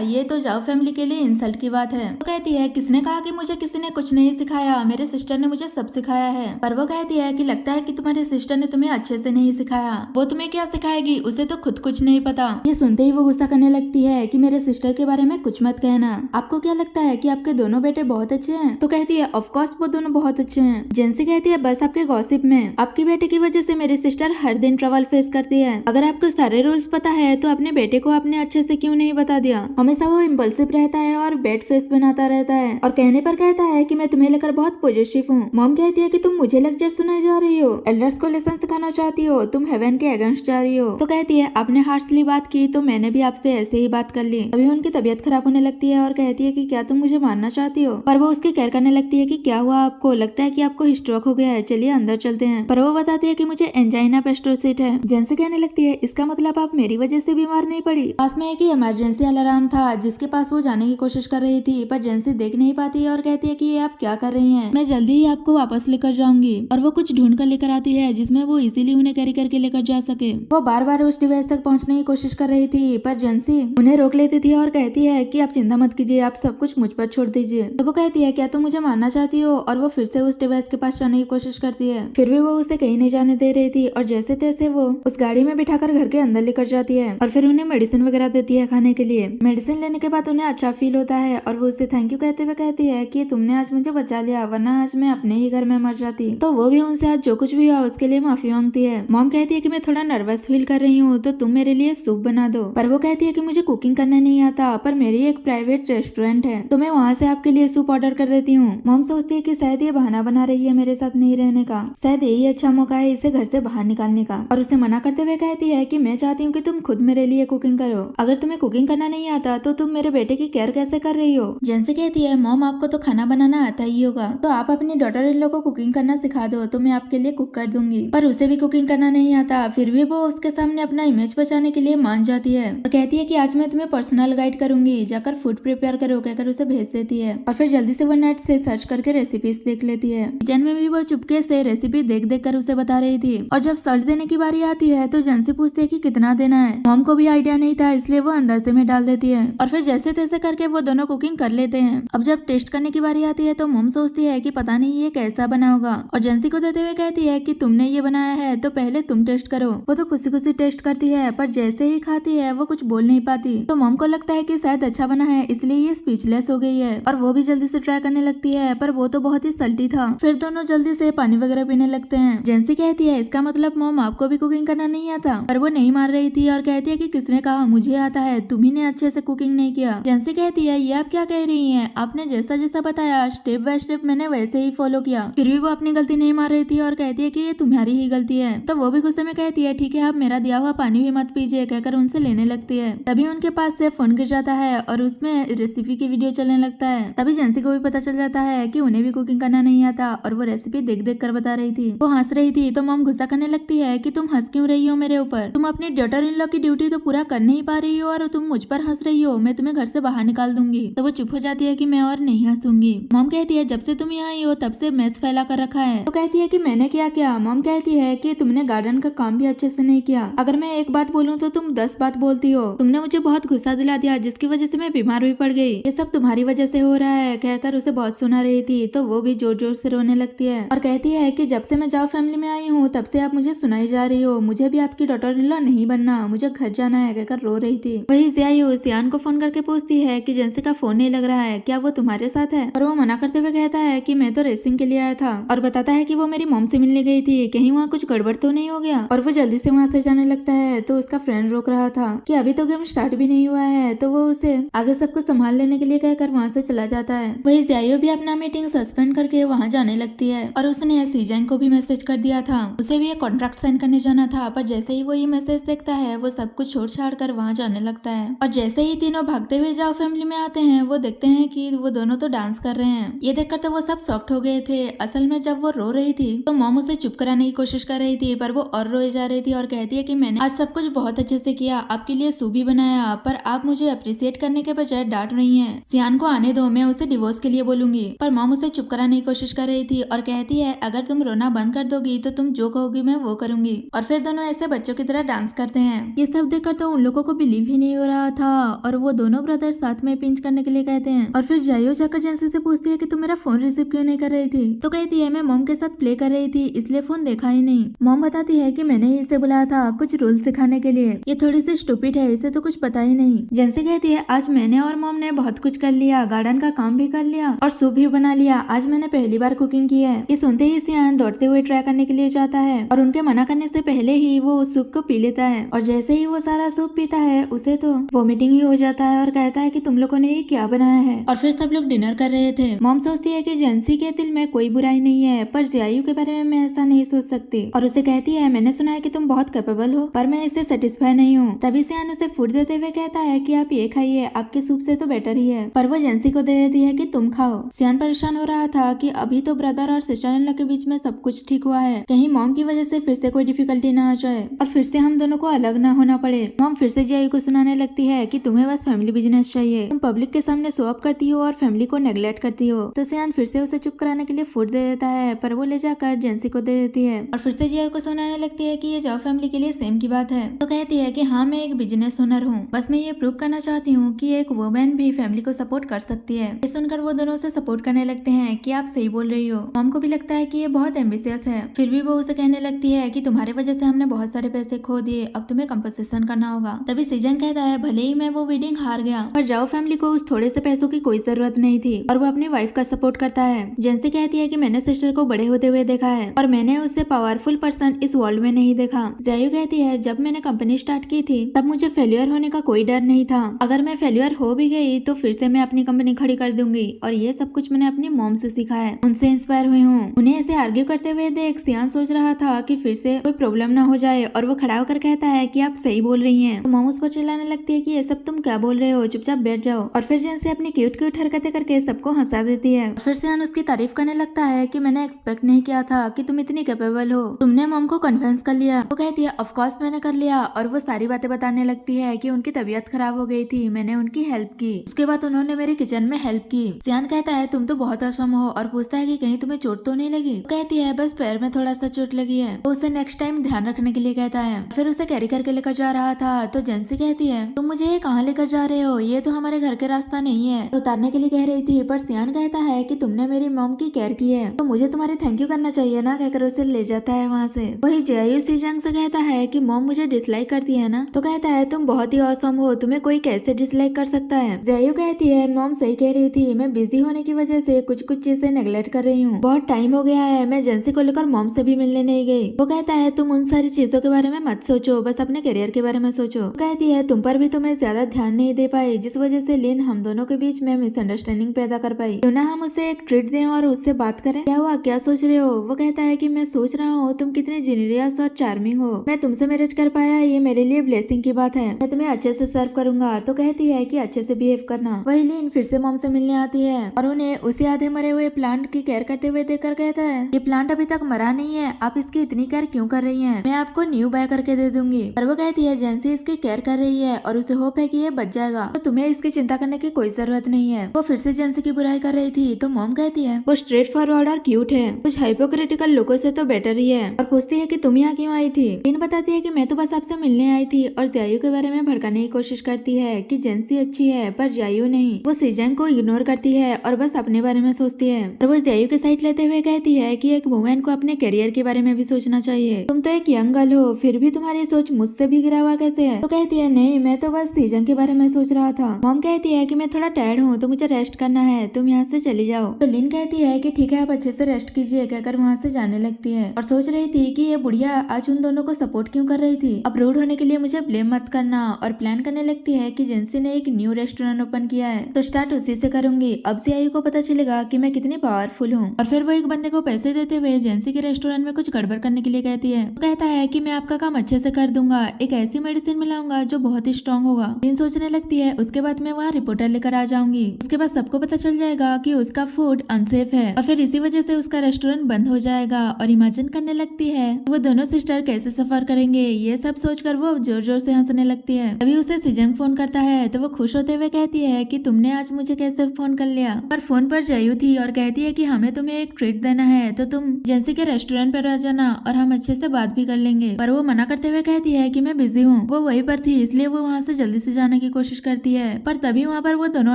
ये तो जाओ फैमिली के लिए इंसल्ट की बात है। वो कहती है किसने कहा कि मुझे किसी ने कुछ नहीं सिखाया, मेरे सिस्टर ने मुझे सब सिखाया है। पर वो कहती है कि लगता है कि तुम्हारी सिस्टर ने तुम्हें अच्छे से नहीं सिखाया, वो तुम्हें क्या सिखाएगी, उसे तो खुद कुछ नहीं पता। ये सुनते ही वो गुस्सा करने लगती है कि मेरे सिस्टर के बारे में कुछ मत कहना, आपको क्या लगता है कि आपके दोनों बेटे बहुत अच्छे हैं? तो कहती है ऑफ कोर्स वो दोनों बहुत अच्छे हैं। जेंसी कहती है बस आपके गॉसिप में, आपके बेटे की वजह से मेरी सिस्टर हर दिन ट्रबल फेस करती है। अगर आपको सारे रूल्स पता है तो अपने बेटे को आपने अच्छे से क्यों नहीं बता दिया? हमेशा वो इम्पल्सिव रहता है और बैड फेस बनाता रहता है और कहने पर कहता है कि मैं तुम्हें लेकर बहुत पॉजिटिव हूँ। मॉम कहती है कि तुम मुझे लेक्चर सुनाए जा रही हो, एल्डर्स को लेसन सिखाना चाहती हो, तुम हेवन के अगेंस्ट जा रही हो। तो कहती है आपने हार्शली बात की तो मैंने भी आपसे ऐसे ही बात कर ली। अभी उनकी तबीयत खराब होने लगती है और कहती है कि क्या तुम मुझे मारना चाहती हो? पर वो उसकी केयर करने लगती है कि क्या हुआ आपको, लगता है कि आपको स्ट्रोक हो गया है, चलिए अंदर चलते हैं। पर वो बताती है कि मुझे एंजाइना पेस्टोसिस है। जेंसी कहने लगती है इसका मतलब आप मेरी वजह से बीमार नहीं पड़ी? पास में एक इमरजेंसी अलार्म था जिसके पास वो जाने की कोशिश कर रही थी पर जेंसी देख नहीं पाती और कहती है कि ये आप क्या कर रही हैं, मैं जल्दी ही आपको वापस लेकर जाऊंगी। और वो कुछ ढूंढ कर लेकर आती है जिसमें वो इजीली उन्हें कैरी करके लेकर जा सके। वो बार बार उस डिवाइस तक पहुंचने की कोशिश कर रही थी पर जेंसी उन्हें रोक लेती थी और कहती है कि आप चिंता मत कीजिए, आप सब कुछ मुझ पर छोड़ दीजिए। तो वो कहती है क्या तुम मुझे मारना चाहती हो? और वो फिर से उस डिवाइस के पास जाने की कोशिश करती है, फिर भी वो उसे कहीं नहीं जाने दे रही थी और जैसे तैसे वो उस गाड़ी में बिठाकर घर के अंदर लेकर जाती है और फिर उन्हें मेडिसिन वगैरह देती है खाने के लिए। मेडिसिन लेने के बाद उन्हें अच्छा फील होता है और वो उसे थैंक यू कहते हुए कहती है कि तुमने आज मुझे बचा लिया वरना आज मैं अपने ही घर में मर जाती। तो वो भी उनसे आज जो कुछ भी हुआ उसके लिए माफी मांगती है। मॉम कहती है कि मैं थोड़ा नर्वस फील कर रही हूँ तो तुम मेरे लिए सूप बना दो। पर वो कहती है कि मुझे कुकिंग करना नहीं आता पर मेरी एक प्राइवेट रेस्टोरेंट है तो मैं वहाँ से आपके लिए सूप ऑर्डर कर देती हूँ। मॉम सोचती है कि शायद ये बहाना बना रही है मेरे साथ नहीं रहने का, शायद यही अच्छा मौका है इसे घर से बाहर निकालने का। और उसे मना करते हुए कहती है कि मैं चाहती हूँ कि तुम खुद मेरे लिए कुकिंग करो, अगर तुम्हें कुकिंग करना नहीं आता तो तुम मेरे बेटे की केयर कैसे कर रही हो? जेंसी कहती है मॉम आपको तो खाना बनाना आता ही होगा तो आप अपनी डॉटर इन लोगों को कुकिंग करना सिखा दो तो मैं आपके लिए कुक कर दूंगी। पर उसे भी कुकिंग करना नहीं आता, फिर भी वो उसके सामने अपना इमेज बचाने के लिए मान जाती है और कहती है कि आज मैं तुम्हें पर्सनल गाइड करूंगी, जाकर फूड प्रिपेयर करो कहकर उसे भेज देती है। और फिर जल्दी से वो नेट से सर्च करके रेसिपीज देख लेती है। किचन में भी वो चुपके से रेसिपी देख देख कर उसे बता रही थी। और जब सॉल्ट देने की बारी आती है तो जेंसी पूछती है कि कितना देना है। मॉम को भी आइडिया नहीं था इसलिए वो अंदाजे में डाल देती है और फिर जैसे तैसे करके वो दोनों कुकिंग कर लेते हैं। अब जब टेस्ट करने की बारी आती है तो मॉम सोचती है कि पता नहीं ये कैसा बना होगा और जेंसी को देते हुए कहती है कि तुमने ये बनाया है तो पहले तुम टेस्ट करो। वो तो खुशी खुशी टेस्ट करती है पर जैसे ही खाती है वो कुछ बोल नहीं पाती। तो मॉम को लगता है कि शायद अच्छा बना है इसलिए ये स्पीचलेस हो गई है और वो भी जल्दी से ट्राई करने लगती है पर वो तो बहुत ही सल्टी था। फिर दोनों जल्दी से पानी वगैरह पीने लगते हैं। जेंसी कहती है इसका मतलब मॉम आपको भी कुकिंग करना नहीं आता? पर वो नहीं मार रही थी और कहती है कि किसने कहा मुझे आता है, तुम्ही ने अच्छे से कुकिंग नहीं किया। जेंसी कहती है ये आप क्या कह रही हैं, आपने जैसा जैसा बताया स्टेप बाय स्टेप मैंने वैसे ही फॉलो किया। फिर भी वो अपनी गलती नहीं मार रही थी और कहती है कि ये तुम्हारी ही गलती है। तो वो भी गुस्से में कहती है ठीक है आप मेरा दिया हुआ पानी भी मत पीजिए कहकर उनसे लेने लगती है। तभी उनके पास से फोन गिर जाता है और उसमें रेसिपी की वीडियो चलने लगता है। तभी जेंसी को भी पता चल जाता है कि उन्हें भी कुकिंग करना नहीं आता और वो रेसिपी देख देख कर बता रही थी। वो हंस रही थी तो मॉम गुस्सा करने लगती है कि तुम हंस क्यों रही हो मेरे ऊपर, तुम अपनी डॉटर इन लॉ की ड्यूटी तो पूरा कर नहीं पा रही हो और तुम मुझ पर हंस रही हो, मैं तुम्हें घर से बाहर निकाल दूंगी। तो वो चुप हो जाती है कि मैं और नहीं हंसूंगी। मॉम कहती है जब से तुम यहाँ आई हो तब से मैस फैला कर रखा है। तो कहती है कि मैंने क्या किया। मॉम कहती है कि तुमने गार्डन का काम भी अच्छे से नहीं किया। अगर मैं एक बात बोलूँ तो तुम 10 बात बोलती हो। तुमने मुझे बहुत गुस्सा दिला दिया जिसकी वजह से मैं बीमार भी पड़ गई। ये सब तुम्हारी वजह से हो रहा है कहकर उसे बहुत सुना रही थी। तो वो भी जोर जोर से रोने लगती है और कहती है कि जब से मैं जाओ फैमिली में आई हूँ तब से आप मुझे सुनाई जा रही हो, मुझे भी आपकी डॉटर इन लॉ नहीं बनना, मुझे घर जाना है कहकर रो रही थी। वही जियायू सियान को फोन करके पूछती है कि जेंसी का फोन नहीं लग रहा है, क्या वो तुम्हारे साथ है। और वो मना करते हुए कहता है कि मैं तो रेसिंग के लिए आया था और बताता है कि वो मेरी मॉम से मिलने गई थी, कहीं वहाँ कुछ गड़बड़ तो नहीं हो गया। और वो जल्दी से वहाँ से जाने लगता है तो उसका फ्रेंड रोक रहा था कि अभी तो गेम स्टार्ट भी नहीं हुआ है। तो वो उसे आगे सबको संभाल लेने के लिए कहकर वहाँ से चला जाता है। वही जियायू भी अपना मीटिंग सस्पेंड करके वहाँ जाने लगती है और उसने सीजन को भी मैसेज कर दिया था, उसे भी एक कॉन्ट्रैक्ट साइन करने जाना था। पर जैसे ही वो ये मैसेज देखता है वो सब कुछ छोड़ छाड़ कर वहाँ जाने लगता है। और जैसे ही तीनों भागते हुए जाओ फैमिली में आते हैं वो देखते हैं कि वो दोनों तो डांस कर रहे हैं। ये देखकर तो वो सब शॉक्ड हो गए थे। असल में जब वो रो रही थी तो मॉम उसे चुप कराने की कोशिश कर रही थी पर वो और रोए जा रही थी और कहती है कि मैंने आज सब कुछ बहुत अच्छे से किया, आपके लिए सूप भी बनाया, पर आप मुझे अप्रिशिएट करने के बजाय डांट रही हैं। सियान को आने दो, मैं उसे डिवोर्स के लिए बोलूंगी। पर मॉम उसे चुप कराने की कोशिश कर रही थी और कहती है अगर तुम रोना बंद कर दोगी तो तुम जो कहोगी मैं वो करूंगी। और फिर दोनों ऐसे बच्चों की तरह डांस करते हैं। ये सब देखकर तो उन लोगों को बिलीव ही नहीं हो रहा था और वो दोनों ब्रदर साथ में पिंच करने के लिए कहते हैं। और फिर जायो जाकर जेंसी से पूछती है कि तुम मेरा फोन रिसीव क्यों नहीं कर रही थी। तो कहती है मैं मॉम के साथ प्ले कर रही थी इसलिए फोन देखा ही नहीं। मॉम बताती है कि मैंने ही इसे बुलाया था कुछ रूल सिखाने के लिए, ये थोड़ी सी स्टूपिड है, इसे तो कुछ पता ही नहीं। जेंसी कहती है आज मैंने और मॉम ने बहुत कुछ कर लिया, गार्डन का काम भी कर लिया और सूप भी बना लिया, आज मैंने पहली बार कुकिंग की है। ये सुनते ही सियान दौड़ते हुए ट्राई करने के लिए जाता है और उनके मना करने से पहले ही वो उस सूप को पी लेता है। और जैसे ही वो सारा सूप पीता है उसे तो वोमिटिंग ही हो जाता है और कहता है कि तुम लोगों ने ये क्या बनाया है। और फिर सब लोग डिनर कर रहे थे। मॉम सोचती है कि जेंसी के दिल में कोई बुराई नहीं है पर जियायू के बारे में मैं ऐसा नहीं सोच सकती और उसे कहती है मैंने सुना है कि तुम बहुत कैपेबल हो पर मैं इससे सेटिस्फाई नहीं हूँ। तभी सियान उसे फूड देते हुए कहता है कि आप ये खाइए, आपके सूप से तो बेटर ही है। पर वो जेंसी को दे देती है कि तुम खाओ। सियान परेशान हो रहा था कि अभी तो ब्रदर और सिस्टर इन लॉ के बीच में सब कुछ ठीक हुआ है, कहीं मॉम की वजह से फिर से कोई डिफिकल्टी ना आ जाए और फिर से हम दोनों को अलग ना होना पड़े। मॉम फिर से जियायू को सुनाने लगती है कि तुम्हें बस फैमिली बिजनेस चाहिए, तुम पब्लिक के सामने शो अप करती हो और फैमिली को नेग्लेक्ट करती हो। तो सियान फिर से उसे चुप कराने के लिए फूड दे देता है पर वो ले जाकर जेंसी को दे देती है और फिर से जियायू को सुनाने लगती है कि ये जाओ फैमिली के लिए सेम की बात है। तो कहती है कि हाँ मैं एक बिजनेस ओनर हूँ, बस मैं ये प्रूव करना चाहती हूँ कि एक वुमेन भी फैमिली को सपोर्ट कर सकती है। ये सुनकर वो दोनों से सपोर्ट करने लगते हैं कि आप सही बोल रही हो। मॉम को भी लगता है कि ये बहुत एम्बिशियस है, फिर भी वो उसे कहने लगती है कि तुम्हारी वजह से हमने बहुत सारे पैसे खो दिए, अब तुम्हें कंपनसेशन करना होगा। तभी सीजन कहता है भले ही मैं वो वेडिंग हार गया पर जाओ फैमिली को उस थोड़े से पैसों की कोई जरूरत नहीं थी और वो अपनी वाइफ का सपोर्ट करता है। जेंसी कहती है कि मैंने सिस्टर को बड़े होते हुए देखा है और मैंने उससे पावरफुल पर्सन इस वर्ल्ड में नहीं देखा। जियायू कहती है जब मैंने कंपनी स्टार्ट की थी तब मुझे फेल्यूर होने का कोई डर नहीं था, अगर मैं फेल्यूर हो भी गई तो फिर से मैं अपनी कंपनी खड़ी कर दूंगी और ये सब कुछ मैंने अपनी मॉम से सीखा है, उनसे इंस्पायर हुई हूँ। उन्हें ऐसे आर्ग्यू करते हुए देख सियान सोच रहा था कि फिर से कोई प्रॉब्लम ना हो जाए और वो खड़ा होकर कहता है कि आप सही बोल रही हैं। तो मॉम उस पर चिल्लाने लगती है कि ये सब तुम क्या बोल रहे हो, चुपचाप बैठ जाओ। और फिर जेंसी अपनी क्यूट क्यूट हरकतें करके सबको हंसा देती है। फिर सियान उसकी तारीफ करने लगता है कि मैंने एक्सपेक्ट नहीं किया था कि तुम इतनी कैपेबल हो, तुमने मॉम को कन्विंस कर लिया। वो कहती है ऑफ कोर्स मैंने कर लिया और वो सारी बातें बताने लगती है कि उनकी तबीयत खराब हो गई थी, मैंने उनकी हेल्प की, उसके बाद उन्होंने मेरे किचन में हेल्प की। सियान कहता है तुम तो बहुत असम हो और पूछता है कि कहीं तुम्हें चोट तो नहीं लगी। वो कहती है बस पैर में थोड़ा सा चोट लगी है। वो उसे नेक्स्ट टाइम ध्यान रखने के लिए कहता है। फिर उसे कैरी करके लेकर जा रहा था तो जेंसी कहती है तुम मुझे ये कहाँ लेकर जा रहे हो, ये तो हमारे घर के रास्ता नहीं है। उतारने के लिए कह रही थी पर सियान कहता है कि तुमने मेरी मॉम की केयर की है तो मुझे तुम्हारी थैंक यू करना चाहिए ना, कहकर उसे ले जाता है वहाँ से। वही जियायू सीजंग से कहता है कि मॉम मुझे डिसलाइक करती है ना, तो कहता है तुम बहुत ही औसम हो, तुम्हें कोई कैसे डिसलाइक कर सकता है। जियायू कहती है मॉम सही कह रही थी, मैं बिजी होने की वजह से कुछ कुछ चीजें नेग्लेक्ट कर रही हूँ, बहुत टाइम हो गया है मैं जेंसी को लेकर मॉम से भी मिलने नहीं गई। वो कहता है तुम उन सारी चीजों के बारे में मत सोचो, बस अपने करियर के बारे में सोचो। कहती है तुम पर भी तुम्हें ज्यादा ध्यान नहीं दे पाई जिस वजह से लिन हम दोनों के बीच में मिसअंडरस्टैंडिंग पैदा कर पाई, क्यों ना हम उसे एक ट्रीट दें और उससे बात करें। क्या हुआ, क्या सोच रहे हो। वो कहता है कि मैं सोच रहा हूँ तुम कितने जेनियस और चार्मिंग हो, मैं तुमसे मैरिज कर पाया ये मेरे लिए ब्लेसिंग की बात है, मैं तुम्हें अच्छे से सर्व करूंगा। तो कहती है कि अच्छे से बिहेव करना। वही लिन फिर से मॉम से मिलने आती है और उन्हें उसी आधे मरे हुए प्लांट की केयर करते हुए देखकर कहता है ये प्लांट अभी तक मरा नहीं है, आप इसकी इतनी केयर क्यों कर रही हैं, मैं आपको न्यू बाय करके दे दूंगी। पर वो कहती है जेंसी इसकी केयर कर रही है और उसे होप है कि ये बच जाएगा, तो तुम्हें इसकी चिंता करने की कोई जरूरत नहीं है। वो फिर से जेंसी की बुराई कर रही थी तो मॉम कहती है वो स्ट्रेट फॉरवर्ड और क्यूट है, कुछ हाइपोक्रिटिकल लोगों से तो बेटर ही है, और पूछती है कि तुम यहाँ क्यों आई थी। लिन बताती है कि मैं तो बस आपसे मिलने आई थी, और जायू के बारे में भड़काने की कोशिश करती है कि जेंसी अच्छी है पर जायू नहीं। वो सीजन को इग्नोर करती है और बस अपने बारे में सोचती है, और वो जायू की साइड लेते हुए कहती है कि एक वुमेन को अपने करियर के बारे में भी सोचना चाहिए। तुम तो एक यंग गर्ल हो, फिर भी तुम्हारी सोच मुझसे भी गिरा हुआ कैसे है। तो कहती है नहीं, मैं तो बस सीजन के बारे में सोच रहा था। मॉम कहती है कि मैं थोड़ा टायर्ड हूँ तो मुझे रेस्ट करना है, तुम यहाँ से चली जाओ। तो लिन कहती है कि ठीक है आप अच्छे से रेस्ट कीजिए कहकर वहाँ से जाने लगती है, और सोच रही थी कि ये बुढ़िया आज उन दोनों को सपोर्ट क्यों कर रही थी। अब रूड होने के लिए मुझे ब्लेम मत करना, और प्लान करने लगती है कि जेंसी ने एक न्यू रेस्टोरेंट ओपन किया है तो स्टार्ट उसी से करूंगी। अब से आयु को पता चलेगा कि मैं कितनी पावरफुल हूँ। और फिर वो एक बंदे को पैसे देते हुए जेंसी के रेस्टोरेंट में कुछ गड़बड़ करने के लिए कहती है। तो कहता है कि मैं आपका काम अच्छे से कर दूंगा, एक ऐसी मेडिसिन मिलाऊंगा जो बहुत ही स्ट्रॉन्ग होगा। लिन सोचने लगती है उसके बाद मैं वहाँ रिपोर्टर लेकर आ जाऊंगी, उसके बाद सबको पता चल जाएगा कि उसका फूड अनसेफ है, और फिर इसी वजह से उसका रेस्टोरेंट बंद हो जाएगा। और इमेजिन करने लगती है वो दोनों सिस्टर कैसे सफर करेंगे, ये सब सोचकर वो जोर जोर से हंसने लगती है। तभी उसे सिजंग फोन करता है तो वो खुश होते हुए कहती है कि तुमने आज मुझे कैसे फोन कर लिया। पर फोन पर जायू थी और कहती है कि हमें तुम्हें एक ट्रीट देना है तो तुम जेंसी के रेस्टोरेंट पर आ जाना और हम अच्छे से बात भी कर लेंगे। पर वो मना करते हुए कहती है कि मैं बिजी हूँ। वो वहीं पर थी इसलिए वो वहाँ से जल्दी से जाने की कोशिश करती है, पर तभी वहाँ पर वो दोनों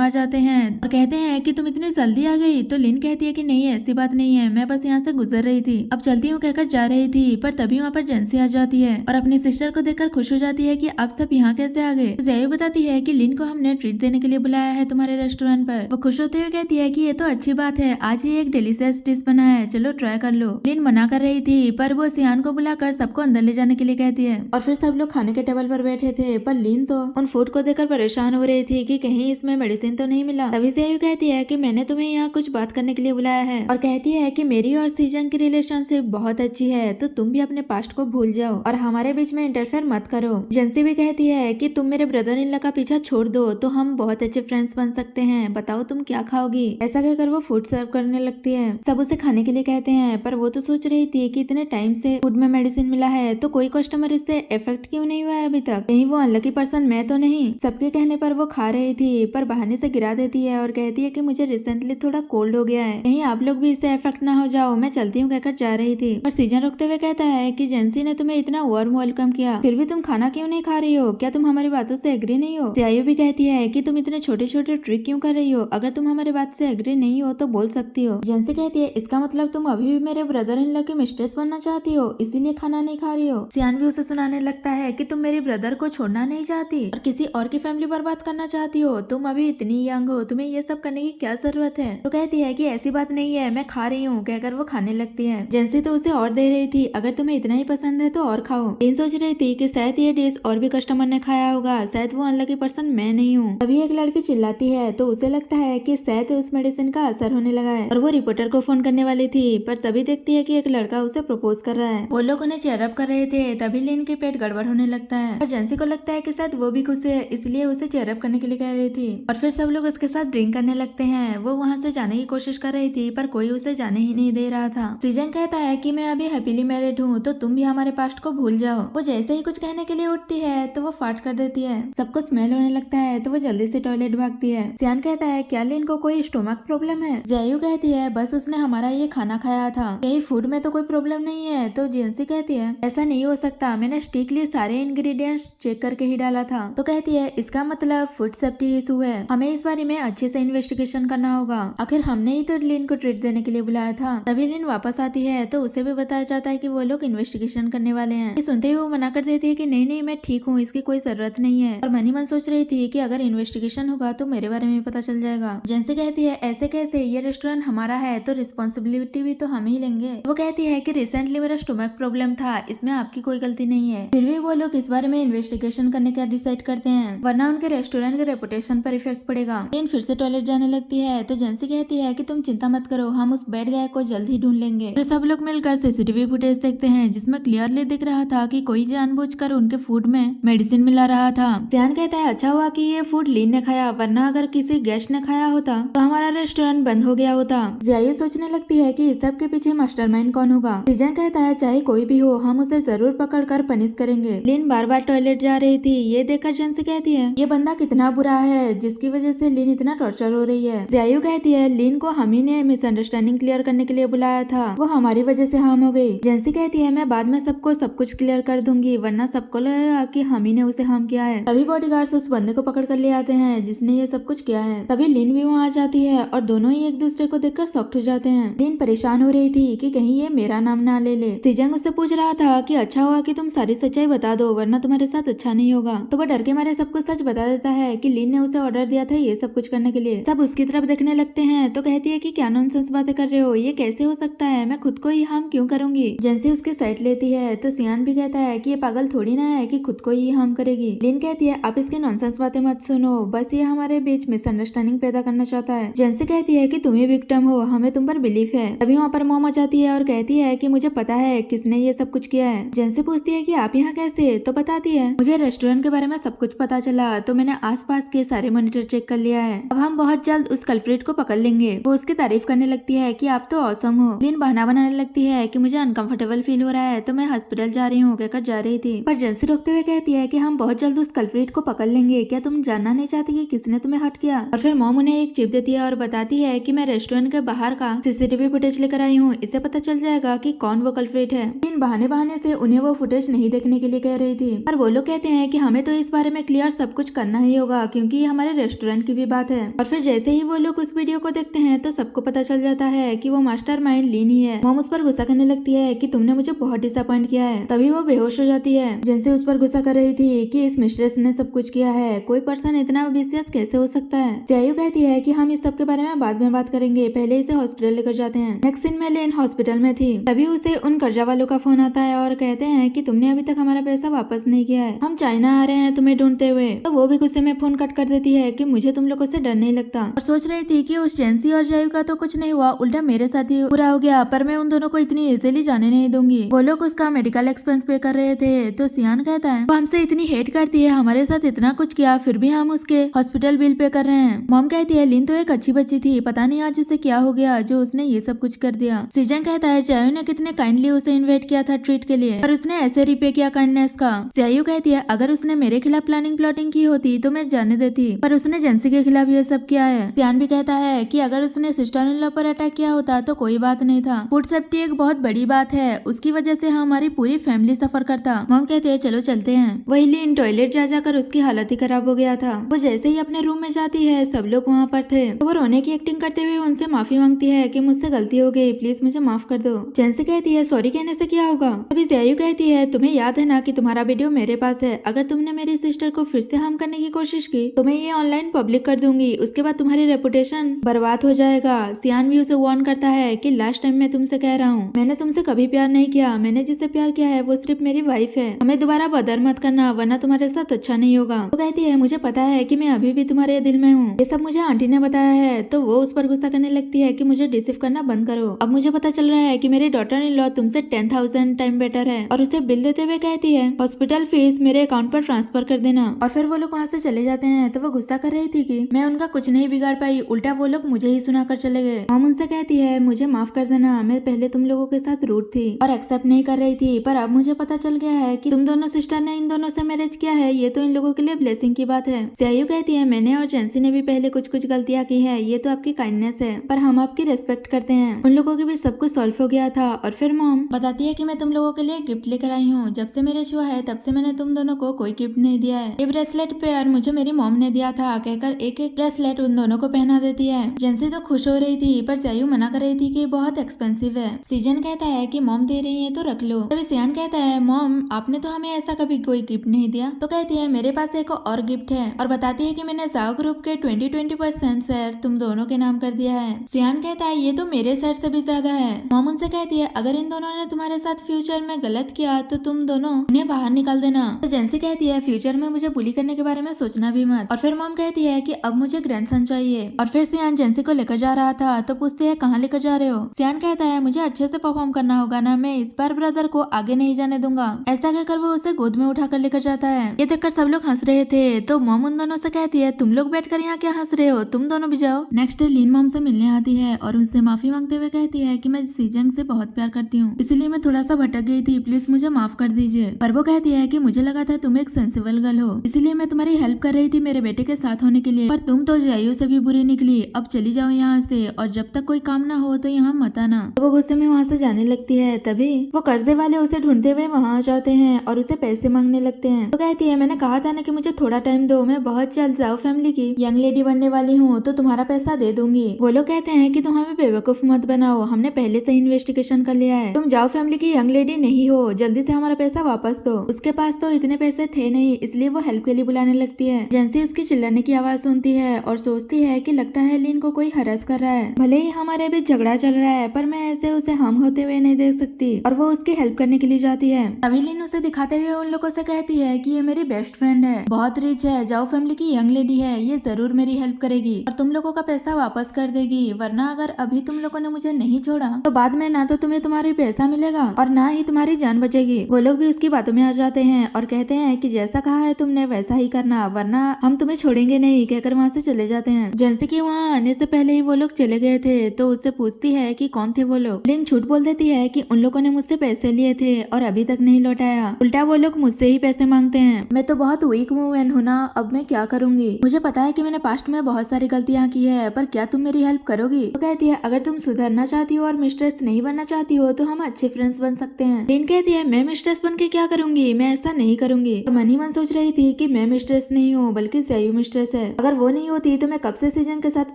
आ जाते हैं और कहते हैं कि तुम इतनी जल्दी आ गई। तो लिन कहती है कि नहीं ऐसी बात नहीं है, मैं बस यहाँ से गुजर रही थी, अब चलती हूँ कहकर जा रही थी। पर तभी वहाँ पर जेंसी आ जाती है और अपनी सिस्टर को देखकर खुश हो जाती है कि आप सब यहाँ कैसे आ गए। जायू बताती है कि लिन को हमने ट्रीट देने के लिए बुलाया है तुम्हारे रेस्टोरेंट पर। वो खुश होते हुए कहती है कि ये तो अच्छी बात है, आज ही एक डिलीशियस डिश बना है, चलो ट्राई कर लो। लिन मना कर रही थी पर वो सियान को बुलाकर सबको अंदर ले जाने के लिए कहती है, और फिर सब लोग खाने के टेबल पर बैठे थे। पर लिन तो उन फूड को देखकर परेशान हो रही थी कि कहीं इसमें मेडिसिन तो नहीं मिला। तभी जायू कहती है कि मैंने तुम्हें यहाँ कुछ बात करने के लिए बुलाया है, और कहती है कि मेरी और सीजन की रिलेशनशिप बहुत अच्छी है, तो तुम भी अपने पास्ट को भूल जाओ और हमारे बीच में इंटरफेयर मत करो। जेंसी भी कहती है कि तुम मेरे ब्रदर इन लॉ का पीछा छोड़ दो तो हम बहुत अच्छे फ्रेंड्स बन सकते हैं, बताओ तुम क्या खाओगी। ऐसा कहकर वो फूड सर्व करने लगती है। सब उसे खाने के लिए कहते हैं, पर वो तो सोच रही थी कि इतने टाइम से फूड में मेडिसिन मिला है तो कोई कस्टमर इससे इफेक्ट क्यों नहीं हुआ है अभी तक, कहीं वो अनलकी पर्सन मैं तो नहीं। सबके कहने पर वो खा रही थी पर बहाने से गिरा देती है और कहती है कि मुझे रिसेंटली थोड़ा कोल्ड हो गया है, कहीं आप लोग भी इससे इफेक्ट ना हो जाओ, मैं चलती हूँ कहकर जा रही थी। और सीजन रुकते हुए कहता है कि जेंसी ने तुम्हें इतना वार्म वेलकम किया, फिर भी तुम खाना क्यों नहीं खा रही हो, क्या तुम हमारी बातों से एग्री नहीं हो। जायू भी कहती है कि तुम इतने छोटे छोटे ट्रिक क्यों कर रही हो, अगर तुम हमारी बात से एग्री नहीं हो तो बोल सकती हो। जेंसी कहती है इसका मतलब तुम अभी भी मेरे ब्रदर इन लॉ की मिस्ट्रेस बनना चाहती हो, इसीलिए खाना नहीं खा रही हो। सियान भी उसे सुनाने लगता है कि तुम मेरे ब्रदर को छोड़ना नहीं चाहती और किसी और की फैमिली बर्बाद करना चाहती हो, तुम अभी इतनी यंग हो, तुम्हें ये सब करने की क्या जरूरत है। तो कहती है कि ऐसी बात नहीं है, मैं खा रही हूँ कहकर वो खाने लगती है। जेंसी तो उसे और दे रही थी, अगर तुम्हें इतना ही पसंद है तो और खाओ। लिन सोच रही थी कि शायद ये डिश और भी कस्टमर ने खाया होगा, शायद वो अनलकी पर्सन मैं नहीं हूँ। तभी एक लड़की चिल्लाती है तो उसे लगता है कि शायद उस मेडिसिन का असर होने लगा है, और वो रिपोर्टर को फोन करने वाली थी, पर तभी देखती है कि एक लड़का उसे प्रपोज कर रहा है। वो लोग उन्हें चेयरअप कर रहे थे, तभी लिन के पेट गड़बड़ होने लगता है और जेंसी को लगता है कि शायद वो भी खुश है, इसलिए उसे चेयरअप करने के लिए कह रही थी। और फिर सब लोग उसके साथ ड्रिंक करने लगते हैं। वो वहाँ से जाने की कोशिश कर रही थी पर कोई उसे जाने ही नहीं दे रहा था। सीजन कहता है कि मैं अभी हैप्पीली मैरिड हूँ तो तुम भी हमारे पास्ट को भूल जाओ। वो जैसे ही कुछ कहने के लिए उठती है तो वो फाट कर देती है। सबको स्मेल होने लगता है तो वो जल्दी से टॉयलेट भागती है। सियान कहता है क्या लिन को कोई स्टोमक प्रॉब्लम है। जायू कहती है बस उसने हमारा ये खाना खाया था, कहीं फूड में तो कोई प्रॉब्लम नहीं है। तो जेंसी कहती है ऐसा नहीं हो सकता, मैंने स्ट्रिक्टली सारे इंग्रेडिएंट्स चेक करके ही डाला था। तो कहती है इसका मतलब फूड सेफ्टी इशू है, हमें इस बारे में अच्छे से इन्वेस्टिगेशन करना होगा, आखिर हमने ही तो लिन को ट्रीट देने के लिए बुलाया था। तभी लिन वापस आती है तो उसे भी बताया जाता है कि वो लोग इन्वेस्टिगेशन करने वाले हैं। ये सुनते ही वो मना कर देती है कि नहीं नहीं मैं ठीक हूँ, इसकी कोई जरूरत नहीं है। और मन ही मन सोच रही थी कि अगर इन्वेस्टिगेशन होगा तो मेरे बारे में पता चल जाएगा। जेंसी कहती है ऐसे कैसे, ये रेस्टोरेंट हमारा है तो रिस्पॉन्सिबिलिटी भी तो हम ही लेंगे। वो कहती है कि रिसेंटली मेरा स्टोमक प्रॉब्लम था, इसमें आपकी कोई गलती नहीं है। फिर भी वो लोग इस बारे में इन्वेस्टिगेशन करने का डिसाइड करते हैं, वरना उनके रेस्टोरेंट के रेपुटेशन पर इफेक्ट पड़ेगा। लिन फिर से टॉयलेट जाने लगती है तो जेंसी कहती है कि तुम चिंता मत करो, हम उस बैड गाय को जल्द ही ढूंढ लेंगे। फिर सब लोग मिलकर सीसीटीवी फुटेज देखते हैं जिसमें क्लियरली दिख रहा था कि कोई जानबूझकर उनके फूड में मेडिसिन मिला रहा था। ध्यान कहता है अच्छा हुआ कि ये फूड लिन ने खाया, वरना अगर किसी गेस्ट ने खाया होता तो हमारा रेस्टोरेंट बंद हो गया होता। जायू सोचने लगती है कि इस सब के पीछे मास्टरमाइंड कौन होगा। सीजन कहता है चाहे कोई भी हो हम उसे जरूर पकड़ कर पनिश करेंगे। लिन बार बार टॉयलेट जा रही थी, ये देखकर जेंसी कहती है ये बंदा कितना बुरा है जिसकी वजह से लिन इतना टॉर्चर हो रही है। जियायू कहती है लिन को हम ही ने मिसअंडरस्टैंडिंग क्लियर करने के लिए बुलाया था, वो हमारी वजह से हार्म हो गई। जेंसी कहती है मैं बाद में सबको सब कुछ क्लियर कर दूंगी, वरना सबको लगेगा कि हम ही ने उसे हार्म किया है। तभी बॉडीगार्ड्स उस बंदे को पकड़ कर ले आते हैं जिसने ये सब कुछ किया है। तभी लिन भी वहाँ आ जाती है और दोनों ही एक दूसरे को देखकर शॉक्ड हो जाते हैं। लिन परेशान हो रही थी कि कहीं ये मेरा नाम ना ले ले। सीजंग उससे पूछ रहा था कि अच्छा हुआ कि तुम सारी सच्चाई बता दो, वरना तुम्हारे साथ अच्छा नहीं होगा। तो वो डर के मारे सब कुछ सच बता देता है कि लिन ने उसे ऑर्डर दिया था ये सब कुछ करने के लिए। सब उसकी तरफ देखने लगते हैं तो कहती है कि क्या नॉनसेंस बातें कर रहे हो, ये कैसे हो सकता है, मैं खुद को ही हार्म क्यों करूंगी। जेंसी उसकी साइड लेती है तो सियान भी कहता है कि ये पागल थोड़ी ना है कि खुद को ही हार्म करेगी। लिन कहती है आप इसकी नॉनसेंस बातें मत सुनो, बस ये हमारे बीच मिसअंडरस्टैंडिंग पैदा करना चाहता है। जेंसी कहती है कि तुम ही विक्टिम हो, हमें तुम पर बिलीफ है। तभी वहाँ पर मॉम आ जाती है और कहती है कि मुझे पता है किसने ये सब कुछ किया है। जेंसी पूछती है कि आप यहाँ कैसे, तो बताती है मुझे रेस्टोरेंट के बारे में सब कुछ पता चला, तो मैंने आसपास के सारे मॉनिटर चेक कर लिया है। अब हम बहुत जल्द उस कल्प्रिट को पकड़ लेंगे। वो उसकी तारीफ करने लगती है कि आप तो ऑसम हो। लिन बहाना बनाने लगती है कि मुझे अनकंफर्टेबल फील हो रहा है तो मैं हॉस्पिटल जा रही हूँ कहकर जा रही थी, पर जेंसी रोकते हुए कहती है कि हम बहुत जल्द उस कल्प्रिट को पकड़ लेंगे, क्या तुम जानना नहीं चाहती कि किसने तुम्हें हर्ट किया। और फिर मॉम उन्हें एक चिप देती है और बताती है कि मैं रेस्टोरेंट के बाहर का सीसीटीवी फुटेज लेकर आई हूँ, इससे पता चल जाएगा कि कौन वो कल्प्रिट है। लिन बहाने से उन्हें वो फुटेज नहीं देखने के लिए कह रही थी, पर वो लोग कहते हैं कि हमें तो इस बारे में क्लियर सब कुछ करना ही होगा क्योंकि ये हमारे रेस्टोरेंट की भी बात है। और फिर जैसे ही वो लोग उस वीडियो को देखते हैं तो सबको पता चल जाता है कि वो मास्टरमाइंड लिन ही है। मॉम उस पर गुस्सा करने लगती है कि तुमने मुझे बहुत डिसअपॉइंट किया है। तभी वो बेहोश हो जाती है। जेंसी उस पर गुस्सा कर रही थी कि इस मिस्ट्रेस ने सब कुछ किया है, कोई पर्सन इतना विशियस कैसे हो सकता है। जियायू कहती है कि हम इस सब के बारे में बाद में बात करेंगे, पहले इसे हॉस्पिटल लेकर जाते हैं। नेक्स्ट सीन में लिन हॉस्पिटल में थी। तभी उसे उन कर्जा वालों का फोन आता है और कहते हैं कि तुमने अभी तक हमारा पैसा वापस नहीं किया है, हम चाइना आ रहे हैं तुम्हें ढूंढते हुए। तो वो भी गुस्से में फोन कट कर देती है कि मुझे तुम लोगों से डर नहीं लगता। और सोच रही थी कि उस जेंसी और जियायू का तो कुछ नहीं हुआ, उल्टा मेरे साथ ही पूरा हो गया, पर मैं उन दोनों को इतनी इजीली जाने नहीं दूंगी। वो लोग उसका मेडिकल एक्सपेंस पे कर रहे थे। तो सियान कहता है वो हमसे इतनी हेट करती है, हमारे साथ इतना कुछ किया फिर भी हम उसके हॉस्पिटल बिल पे कर रहे हैं। मॉम कहती है लिन तो एक अच्छी बच्ची थी, पता नहीं आज उसे क्या हो गया जो उसने ये सब कुछ कर दिया। सीजन कहता है जियायू ने कितने काइंडली उसे इन्वाइट किया था ट्रीट के लिए, पर उसने ऐसे रिपे किया काइंडनेस का। जियायू कहती है अगर उसने मेरे खिलाफ प्लानिंग प्लॉटिंग की होती तो मैं जाने देती, पर उसने जेंसी के खिलाफ ये सब किया है। सियान भी कहता है कि अगर उसने सिस्टर इन लॉ पर अटैक किया होता तो कोई बात नहीं था, फूड सेफ्टी एक बहुत बड़ी बात है, उसकी वजह से हमारी पूरी फैमिली सफर करता। मॉम कहते हैं चलो चलते हैं। वही लिन टॉयलेट जा जाकर उसकी हालत ही खराब हो गया था। वो जैसे ही अपने रूम में जाती है सब लोग वहाँ पर थे, तो वो रोने की एक्टिंग करते हुए उनसे माफी मांगती है कि मुझसे गलती हो गई, प्लीज मुझे माफ कर दो। जेंसी कहती है सॉरी कहने से क्या होगा। अभी जियायू कहती है तुम्हें याद है ना कि तुम्हारा वीडियो मेरे पास है, अगर तुमने मेरी सिस्टर को फिर से हार्म करने की कोशिश की तो मैं ये ऑनलाइन पब्लिक कर दूंगी, उसके बाद तुम्हारी रेपुटेशन बर्बाद हो जाएगा। सियान भी उसे वार्न करता है कि लास्ट टाइम मैं तुमसे कह रहा हूँ मैंने तुमसे कभी प्यार नहीं किया, मैंने जिससे प्यार किया है वो सिर्फ मेरी वाइफ है, हमें दोबारा बदर मत करना वरना तुम्हारे साथ अच्छा नहीं होगा। वो कहती है मुझे पता है कि मैं अभी भी तुम्हारे दिल में हूँ, ये सब मुझे आंटी ने बताया है। तो वो उस पर गुस्सा करने लगती है कि मुझे डिसीव करना बंद करो, अब मुझे पता चल रहा है कि मेरी डॉटर इन लॉ तुमसे 10,000 टाइम बेटर है। और उसे बिल देते हुए कहती है हॉस्पिटल फीस मेरे अकाउंट पर ट्रांसफर कर देना। और फिर वो लोग वहाँ से चले जाते हैं। तो वो गुस्सा कर रही थी कि मैं उनका कुछ नहीं बिगाड़ पाई, उल्टा वो लोग मुझे ही सुना कर चले गए। मॉम उनसे कहती है मुझे माफ कर देना, मैं पहले तुम लोगों के साथ रूड थी और एक्सेप्ट नहीं कर रही थी, पर अब मुझे पता चल गया है कि तुम दोनों सिस्टर ने इन दोनों से मैरिज किया है, ये तो इन लोगों के लिए ब्लेसिंग की बात है। जियायू कहती है मैंने और जेंसी ने भी पहले कुछ गलतियां की है, ये तो आपकी काइंडनेस है, पर हम आपकी रेस्पेक्ट करते हैं, उन लोगों के भी सब कुछ सॉल्व हो गया था। और फिर मॉम बताती है कि मैं तुम लोगों के लिए गिफ्ट लेकर आई हूँ, जब से मेरे हुआ है तब से मैंने तुम दोनों को कोई गिफ्ट नहीं दिया है, ये ब्रेसलेट पेयर मुझे मेरी मॉम ने दिया था, कहकर एक एक ब्रेसलेट उन दोनों को पहना देती है। जेंसी तो खुश हो रही थी पर जियायू मना कर रही थी कि बहुत एक्सपेंसिव है। सीजन कहता है कि मॉम दे रही है तो रख लो। तभी सियान कहता है मॉम आपने तो हमें ऐसा कभी कोई गिफ्ट नहीं दिया। तो कहती है मेरे पास एक और गिफ्ट है, और बताती है कि मैंने जाओ ग्रुप के 20% शेयर तुम दोनों के नाम कर दिया है। सियान कहता है ये तो मेरे शेयर से भी ज्यादा है। मॉम उनसे कहती है अगर इन दोनों ने तुम्हारे साथ फ्यूचर में गलत किया तो तुम दोनों इन्हें बाहर निकाल देना। तो जेंसी कहती है फ्यूचर में मुझे बुली करने के बारे में सोचना भी मत। और फिर मॉम कहती है कि अब मुझे ग्रैंडसन चाहिए। और फिर सियान जेंसी को लेकर जा रहा था तो पूछते है कहाँ लेकर जा रहे हो। सियान कहता है मुझे अच्छे से परफॉर्म करना होगा ना, मैं इस बार ब्रदर को आगे नहीं जाने दूंगा। ऐसा कहकर वो उसे गोद में उठाकर लेकर जाता है। ये देखकर सब लोग हंस रहे थे। तो मॉम उन दोनों से कहती है तुम लोग बैठकर यहाँ क्या हंस रहे हो, तुम दोनों भी जाओ। नेक्स्ट डे लीन मॉम से मिलने आती है और उनसे माफी मांगते हुए कहती है कि मैं सीजन से बहुत प्यार करती हूँ, इसलिए मैं थोड़ा सा भटक गई थी, प्लीज मुझे माफ कर दीजिए। दीजिए। पर वो कहती है कि मुझे लगा था तुम एक सेंसिबल गर्ल हो, इसीलिए मैं तुम्हारी हेल्प कर रही थी मेरे बेटे के साथ होने के लिए, पर तुम तो जायू से भी बुरी निकली। अब चली जाओ यहाँ से, और जब तक कोई काम ना हो तो यहाँ मत आना। तो वो गुस्से में वहाँ से जाने लगती है। तभी वो कर्जे वाले उसे ढूंढते हुए वहाँ आ जाते हैं और उसे पैसे मांगने लगते हैं। तो कहती है मैंने कहा था ना कि मुझे थोड़ा टाइम दो, मैं बहुत जल्द जाओ फैमिली की यंग लेडी बनने वाली हूँ, तो तुम्हारा पैसा दे दूंगी। वो लोग कहते हैं कि तुम हमें बेवकूफ मत बनाओ, हमने पहले से ही इन्वेस्टिगेशन कर लिया है, तुम जाओ फैमिली की यंग लेडी नहीं हो, जल्दी से हमारा पैसा वापस दो। उसके पास तो इतने पैसे थे नहीं, इसलिए वो हेल्प के लिए बुलाने लगती है। जेंसी उसकी चिल्लाने की आवाज सुनती है और सोचती है कि लगता है लिन को कोई हरास कर रहा है। भले ही हमारे बीच झगड़ा चल रहा है, पर मैं ऐसे उसे हार्म होते हुए नहीं देख सकती, और वो उसकी हेल्प करने के लिए जाती है। तभी लिन उसे दिखाते हुए उन लोगों से कहती है कि ये मेरी बेस्ट फ्रेंड है, बहुत रिच है, जाओ फैमिली की यंग लेडी है, ये जरूर मेरी हेल्प करेगी और तुम लोगों का पैसा वापस कर देगी, वरना अगर अभी तुम लोगों ने मुझे नहीं छोड़ा तो बाद में ना तो तुम्हें तुम्हारी पैसा मिलेगा और ना ही तुम्हारी जान बचेगी। वो लोग भी उसकी बातों में आ जाते हैं और कहते हैं कि जैसा कहा है तुमने वैसा ही करना, वरना हम तुम्हें छोड़ेंगे नहीं, कहकर वहाँ से चले जाते हैं। जैसे कि वहाँ आने से पहले ही वो लोग चले गए थे, तो उससे पूछती है कि कौन थे वो लोग। लिन झूठ बोल देती है कि उन लोगों ने मुझसे पैसे लिए थे और अभी तक नहीं लौटाया, उल्टा वो लोग मुझसे ही पैसे मांगते हैं। मैं तो बहुत वीक वुमेन हूँ ना, अब मैं क्या करूंगी, मुझे पता है कि मैंने पास्ट में बहुत सारी गलतियाँ की है, पर क्या तुम मेरी हेल्प करोगी। तो कहती है अगर तुम सुधरना चाहती हो और मिस्ट्रेस नहीं बनना चाहती हो तो हम अच्छे फ्रेंड्स बन सकते हैं। लिन कहती है मैं मिस्ट्रेस बन के क्या करूंगी, मैं ऐसा नहीं करूंगी। और मन ही मन सोच रही थी कि मैं मिस्ट्रेस नहीं हूँ बल्कि जायू मिस्ट्रेस है, अगर वो नहीं होती तो मैं कब से सीजन के साथ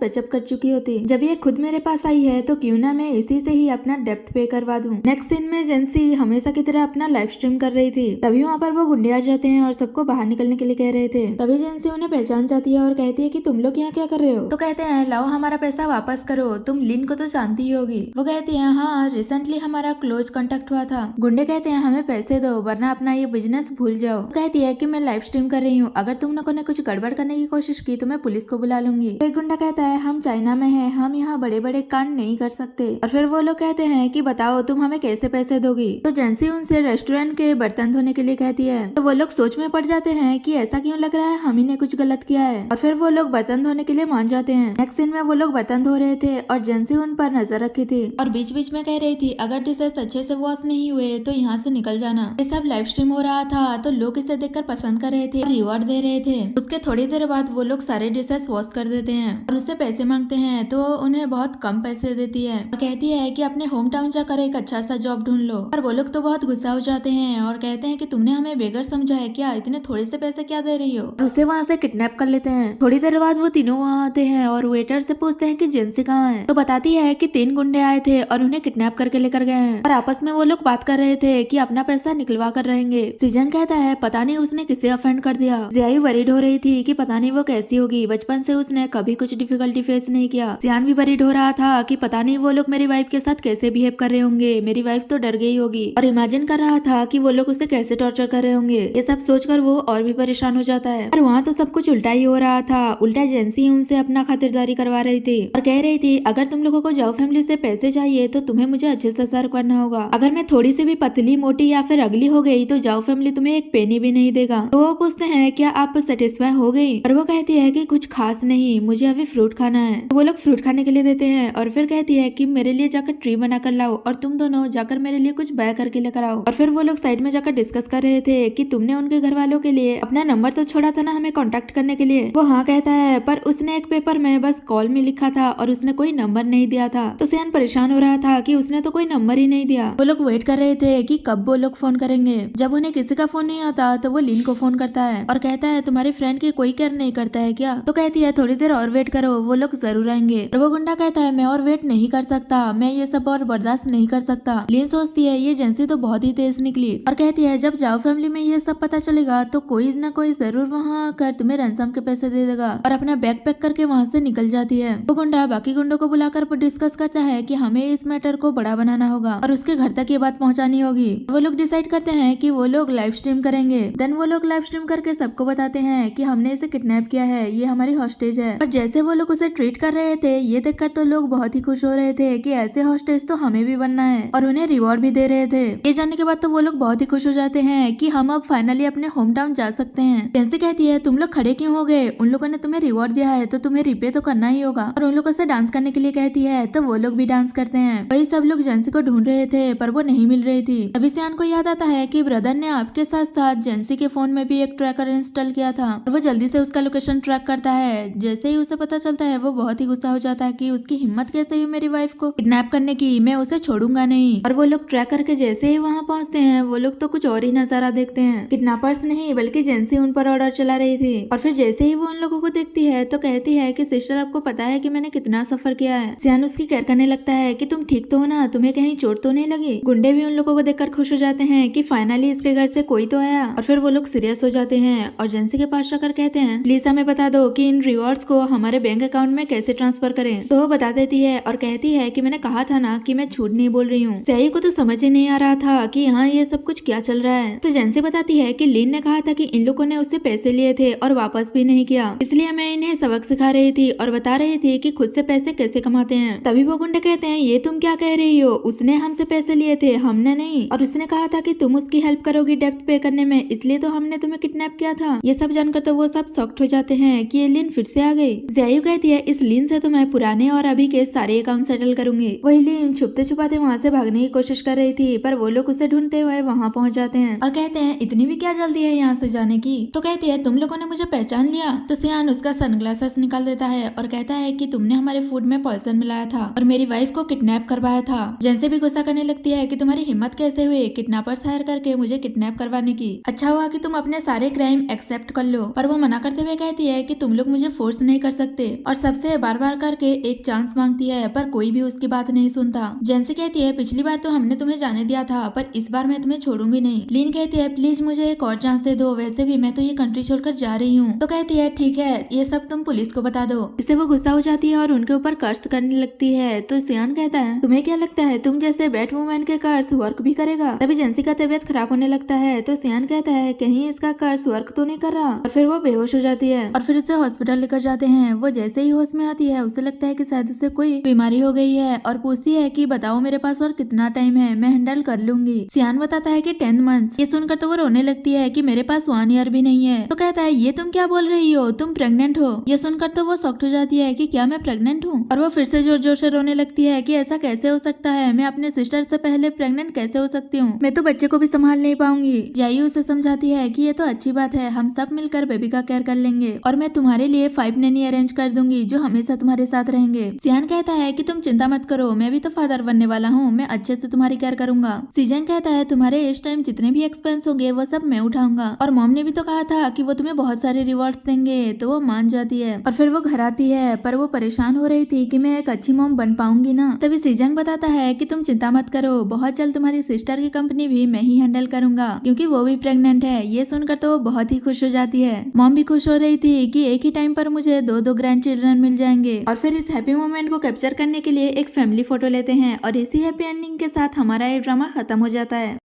पैचअप कर चुकी होती। जब ये खुद मेरे पास आई है तो क्यों ना मैं इसी से ही अपना डेप्थ पे करवा दूं। नेक्स्ट सीन में जेंसी हमेशा की तरह अपना लाइव स्ट्रीम कर रही थी। तभी वहाँ पर वो गुंडे आ जाते हैं और सबको बाहर निकलने के लिए कह रहे थे। तभी जेंसी उन्हें पहचान जाती है और कहती है कि तुम लोग यहाँ क्या कर रहे हो। तो कहते हैं लाओ हमारा पैसा वापस करो, तुम लिन को तो जानती ही होगी। वो कहती है हाँ, रिसेंटली हमारा क्लोज कांटेक्ट हुआ था। गुंडे कहते हैं हमें पैसे दो वरना अपना ये बिजनेस भूल जाओ। कहती है कि मैं लाइव स्ट्रीम कर रही हूँ, अगर तुम लोगों ने कुछ गड़बड़ करने की कोशिश की तो मैं पुलिस को बुला लूंगी। तो एक गुंडा कहता है हम चाइना में हैं, हम यहाँ बड़े बड़े कांड नहीं कर सकते। और फिर वो लोग कहते हैं कि बताओ तुम हमें कैसे पैसे दोगी। तो जेंसी उनसे रेस्टोरेंट के बर्तन धोने के लिए कहती है। तो वो लोग सोच में पड़ जाते हैं कि ऐसा क्यों लग रहा है हम ही ने कुछ गलत किया है, और फिर वो लोग बर्तन धोने के लिए मान जाते हैं। नेक्स्ट सीन में वो लोग बर्तन धो रहे थे और जेंसी उन पर नजर रखी थी और बीच बीच में कह रही थी अगर डिशेस अच्छे से वॉश नहीं हुए तो यहाँ से निकल जाना। ये सब लाइव स्ट्रीम हो रहा था तो लोग इसे देखकर पसंद कर रहे थे, रिवॉर्ड दे रहे थे। उसके थोड़ी देर बाद वो लोग सारे डिशेस वॉश कर देते हैं और उससे पैसे मांगते हैं, तो उन्हें बहुत कम पैसे देती है और कहती है कि अपने होम टाउन जाकर एक अच्छा सा जॉब ढूंढ लो। पर वो लोग तो बहुत गुस्सा हो जाते हैं और कहते हैं कि तुमने हमें बेगर समझा है क्या, इतने थोड़े से पैसे क्या दे रही हो। और उसे वहाँ से किडनैप कर लेते हैं। थोड़ी देर बाद वो तीनों वहाँ आते हैं और वेटर से पूछते हैं कि जेंसी कहाँ है। तो बताती है कि 3 गुंडे आए थे और उन्हें किडनैप करके लेकर गए हैं और आपस में वो लोग बात कर रहे थे कि अपना पैसा निकलवा कर रहेंगे। सीजन कहता है पता नहीं उसने किसे ऑफेंड कर दिया। जियाई वरीड हो रही थी कि पता नहीं वो कैसी होगी, बचपन से उसने कभी कुछ डिफिकल्टी फेस नहीं किया। जियान भी वरीड हो रहा था कि पता नहीं वो लोग मेरी वाइफ के साथ कैसे बिहेव कर रहे होंगे, मेरी वाइफ तो डर गई होगी, और इमेजिन कर रहा था कि वो लोग उसे कैसे टॉर्चर कर रहे होंगे। ये सब सोचकर वो और भी परेशान हो जाता है। और वहाँ तो सब कुछ उल्टा ही हो रहा था। उल्टा जेंसी उनसे अपना खातिरदारी करवा रही थी और कह रही थी अगर तुम लोगों को जाओ फैमिली से पैसे चाहिए तो तुम्हें मुझे अच्छे से सर्व करना होगा, अगर मैं थोड़ी सी भी पतली मोटी या फिर अगली हो गई तो जाओ फैमिली तुम्हें एक पेनी भी नहीं देगा। तो वो पूछते हैं क्या आप सेटिस्फाई हो गई, और वो कहती है कि कुछ खास नहीं, मुझे अभी फ्रूट खाना है। तो वो लोग फ्रूट खाने के लिए देते हैं और फिर कहती है कि मेरे लिए जाकर ट्री बना कर लाओ और तुम दोनों जाकर मेरे लिए कुछ बाय करके लेकर आओ। और फिर वो लोग साइड में जाकर डिस्कस कर रहे थे कि तुमने उनके घर वालों के लिए अपना नंबर तो छोड़ा था ना हमें कांटेक्ट करने के लिए। वो हाँ कहता है पर उसने एक पेपर में बस कॉल में लिखा था और उसने कोई नंबर नहीं दिया था। तो सियान परेशान हो रहा था कि उसने तो कोई नंबर ही नहीं दिया। वो लोग वेट कर रहे थे कि कब वो लोग फोन करेंगे। जब उन्हें किसी का फोन नहीं आता तो वो लिन को फोन करता है और कहता है तुम्हारी फ्रेंड की कोई केयर नहीं करता है क्या। तो कहती है थोड़ी देर और वेट करो, वो लोग जरूर आएंगे। और वो गुंडा कहता है मैं और वेट नहीं कर सकता, मैं ये सब और बर्दाश्त नहीं कर सकता। लिन सोचती है ये जेंसी तो बहुत ही तेज निकली और कहती है जब जाओ फैमिली में ये सब पता चलेगा तो कोई ना कोई जरूर वहाँ आकर तुम्हें रैंसम के पैसे दे देगा, और अपना बैग पैक करके वहाँ से निकल जाती है। वो गुंडा बाकी गुंडों को बुलाकर डिस्कस करता है कि हमें इस मैटर को बड़ा बनाना होगा और उसके घर तक ये बात पहुँचानी होगी। वो लोग डिसाइड करते हैं कि वो लोग लाइव स्ट्रीम करेंगे। देन वो लोग लाइव स्ट्रीम करके सबको बताते हैं कि हमने इसे किडनैप किया है, ये हमारी हॉस्टेज है। और जैसे वो लोग उसे ट्रीट कर रहे थे ये देखकर तो लोग बहुत ही खुश हो रहे थे कि ऐसे हॉस्टेज तो हमें भी बनना है, और उन्हें रिवॉर्ड भी दे रहे थे। ये जानने के बाद तो वो लोग बहुत ही खुश हो जाते हैं कि हम अब फाइनली अपने होम टाउन जा सकते हैं। जैसे कहती है तुम लोग खड़े क्यों हो गए, उन लोगों ने तुम्हें रिवॉर्ड दिया है तो तुम्हें रिपे तो करना ही होगा। और उन लोगों से डांस करने के लिए कहती है तो वो लोग भी डांस करते हैं। वही सब लोग जेंसी को ढूंढ रहे थे पर वो नहीं मिल रही थी। तभी सियान को याद आता बताता है कि ब्रदर ने आपके साथ साथ जेंसी के फोन में भी एक ट्रैकर इंस्टॉल किया था और वो जल्दी से उसका लोकेशन ट्रैक करता है। जैसे ही उसे पता चलता है वो बहुत ही गुस्सा हो जाता है कि उसकी हिम्मत कैसे हुई मेरी वाइफ को किडनैप करने की, मैं उसे छोड़ूंगा नहीं। और वो लोग ट्रैक करके जैसे ही वहाँ पहुँचते हैं वो लोग तो कुछ और ही नजारा देखते हैं। किडनैपर्स नहीं बल्कि जेंसी उन पर ऑर्डर चला रही थी और फिर जैसे ही वो उन लोगों को देखती है तो कहती है कि सिस्टर आपको पता है कि मैंने कितना सफर किया है। सियान उसकी केयर करने लगता है कि तुम ठीक तो हो ना, तुम्हें कहीं चोट तो नहीं लगी। गुंडे भी उन लोगों को देखकर खुश हो जाते हैं कि फाइनली इसके घर से कोई तो आया। और फिर वो लोग सीरियस हो जाते हैं और जेंसी के पास जाकर कहते हैं प्लीज हमें बता दो कि इन रिवॉर्ड्स को हमारे बैंक अकाउंट में कैसे ट्रांसफर करें। तो वो बता देती है और कहती है कि मैंने कहा था ना कि मैं झूठ नहीं बोल रही हूँ। सही को तो समझ ही नहीं आ रहा था कि यहाँ ये सब कुछ क्या चल रहा है। तो जेंसी बताती है कि लिन ने कहा था कि इन लोगों ने उससे पैसे लिए थे और वापस भी नहीं किया, इसलिए मैं इन्हें सबक सिखा रही थी और बता रही थी कि खुद से पैसे कैसे कमाते हैं। तभी वो गुंडे कहते हैं ये तुम क्या कह रही हो, उसने हमसे पैसे लिए थे, हमने नहीं। और उसने कहा था कि तुम उसकी हेल्प करोगी डेप्ट पे करने में, इसलिए तो हमने तुम्हें किडनैप किया था। ये सब जानकर तो वो सब शॉक्ड हो जाते हैं कि ये लिन फिर से आ गई। ज़ायू कहती है इस लिन से तो मैं पुराने और अभी के सारे अकाउंट सेटल करूंगी। वही लिन छुपते छुपाते वहाँ से भागने की कोशिश कर रही थी पर वो लोग उसे ढूंढते हुए वहाँ पहुँच जाते हैं और कहते हैं इतनी भी क्या जल्दी है यहाँ से जाने की। तो कहती है तुम लोगों ने मुझे पहचान लिया। तो सियान उसका सनग्लासेस निकाल देता है और कहता है कि तुमने हमारे फूड में पॉइजन मिलाया था और मेरी वाइफ को किडनैप करवाया था। जैसे भी गुस्सा करने लगती है कि तुम्हारी हिम्मत कैसे हुई किडनैपर्स हायर करके मुझे किडनैप करवाने की, अच्छा हुआ कि तुम अपने सारे क्राइम एक्सेप्ट कर लो। पर वो मना करते हुए कहती है कि तुम लोग मुझे फोर्स नहीं कर सकते और सबसे बार बार करके एक चांस मांगती है पर कोई भी उसकी बात नहीं सुनता। जेंसी कहती है पिछली बार तो हमने तुम्हें जाने दिया था पर इस बार मैं तुम्हें छोड़ूंगी नहीं। लीन कहती है प्लीज मुझे एक और चांस दे दो, वैसे भी मैं तो ये कंट्री छोड़कर जा रही हूँ। तो कहती है ठीक है ये सब तुम पुलिस को बता दो। इससे वो गुस्सा हो जाती है और उनके ऊपर कर्ज करने लगती है। तो सियान कहता है तुम्हें क्या लगता है तुम जैसे बैट वुमेन के कर्ज वर्क भी करेगा। तभी जेंसी का तबीयत खराब होने लगता है तो सियान कहता है कहीं इसका कर्ज वर्क तो नहीं कर रहा और फिर वो बेहोश हो जाती है और फिर उसे हॉस्पिटल लेकर जाते हैं। वो जैसे ही होश में आती है उसे लगता है कि शायद उसे कोई बीमारी हो गई है और पूछती है कि बताओ मेरे पास और कितना टाइम है, मैं हैंडल कर लूंगी। सियान बताता है कि 10 मंथ्स। ये सुनकर तो वो रोने लगती है कि मेरे पास 1 ईयर भी नहीं है। तो कहता है ये तुम क्या बोल रही हो, तुम प्रेग्नेंट हो। ये सुनकर तो वो शॉक्ड हो जाती है कि क्या मैं प्रेग्नेंट हूँ और वो फिर से जोर जोर से रोने लगती है कि ऐसा कैसे हो सकता है, मैं अपने सिस्टर से पहले प्रेग्नेंट कैसे हो सकती हूँ, मैं तो बच्चे को भी संभाल नहीं पाऊंगी। जायू उसे समझाती है कि ये तो अच्छी बात है, हम सब मिलकर बेबी का केयर कर लेंगे और मैं तुम्हारे लिए 5 नैनी अरेंज कर दूंगी जो हमेशा तुम्हारे साथ रहेंगे। सियान कहता है कि तुम चिंता मत करो, मैं भी तो फादर बनने वाला हूँ, मैं अच्छे से तुम्हारी केयर करूंगा। सीजन कहता है तुम्हारे इस टाइम जितने भी एक्सपेंस होंगे वो सब मैं उठाऊंगा और मॉम ने भी तो कहा था कि वो तुम्हें बहुत सारे रिवॉर्ड्स देंगे। तो वो मान जाती है और फिर वो घर आती है पर वो परेशान हो रही थी कि मैं एक अच्छी मॉम बन पाऊंगी ना। तभी सीजंग बताता है कि तुम चिंता मत करो, बहुत जल्द तुम्हारी सिस्टर की कंपनी भी मैं ही हैंडल करूंगा क्योंकि वो भी प्रेग्नेंट है। ये सुनकर तो वो बहुत ही खुश हो जाती है। मॉम भी खुश हो रही थी कि एक ही टाइम पर मुझे 2 ग्रैंड चिल्ड्रन मिल जाएंगे। और फिर इस हैप्पी मोमेंट को कैप्चर करने के लिए एक फैमिली फोटो लेते हैं और इसी हैप्पी एंडिंग के साथ हमारा ये ड्रामा खत्म हो जाता है।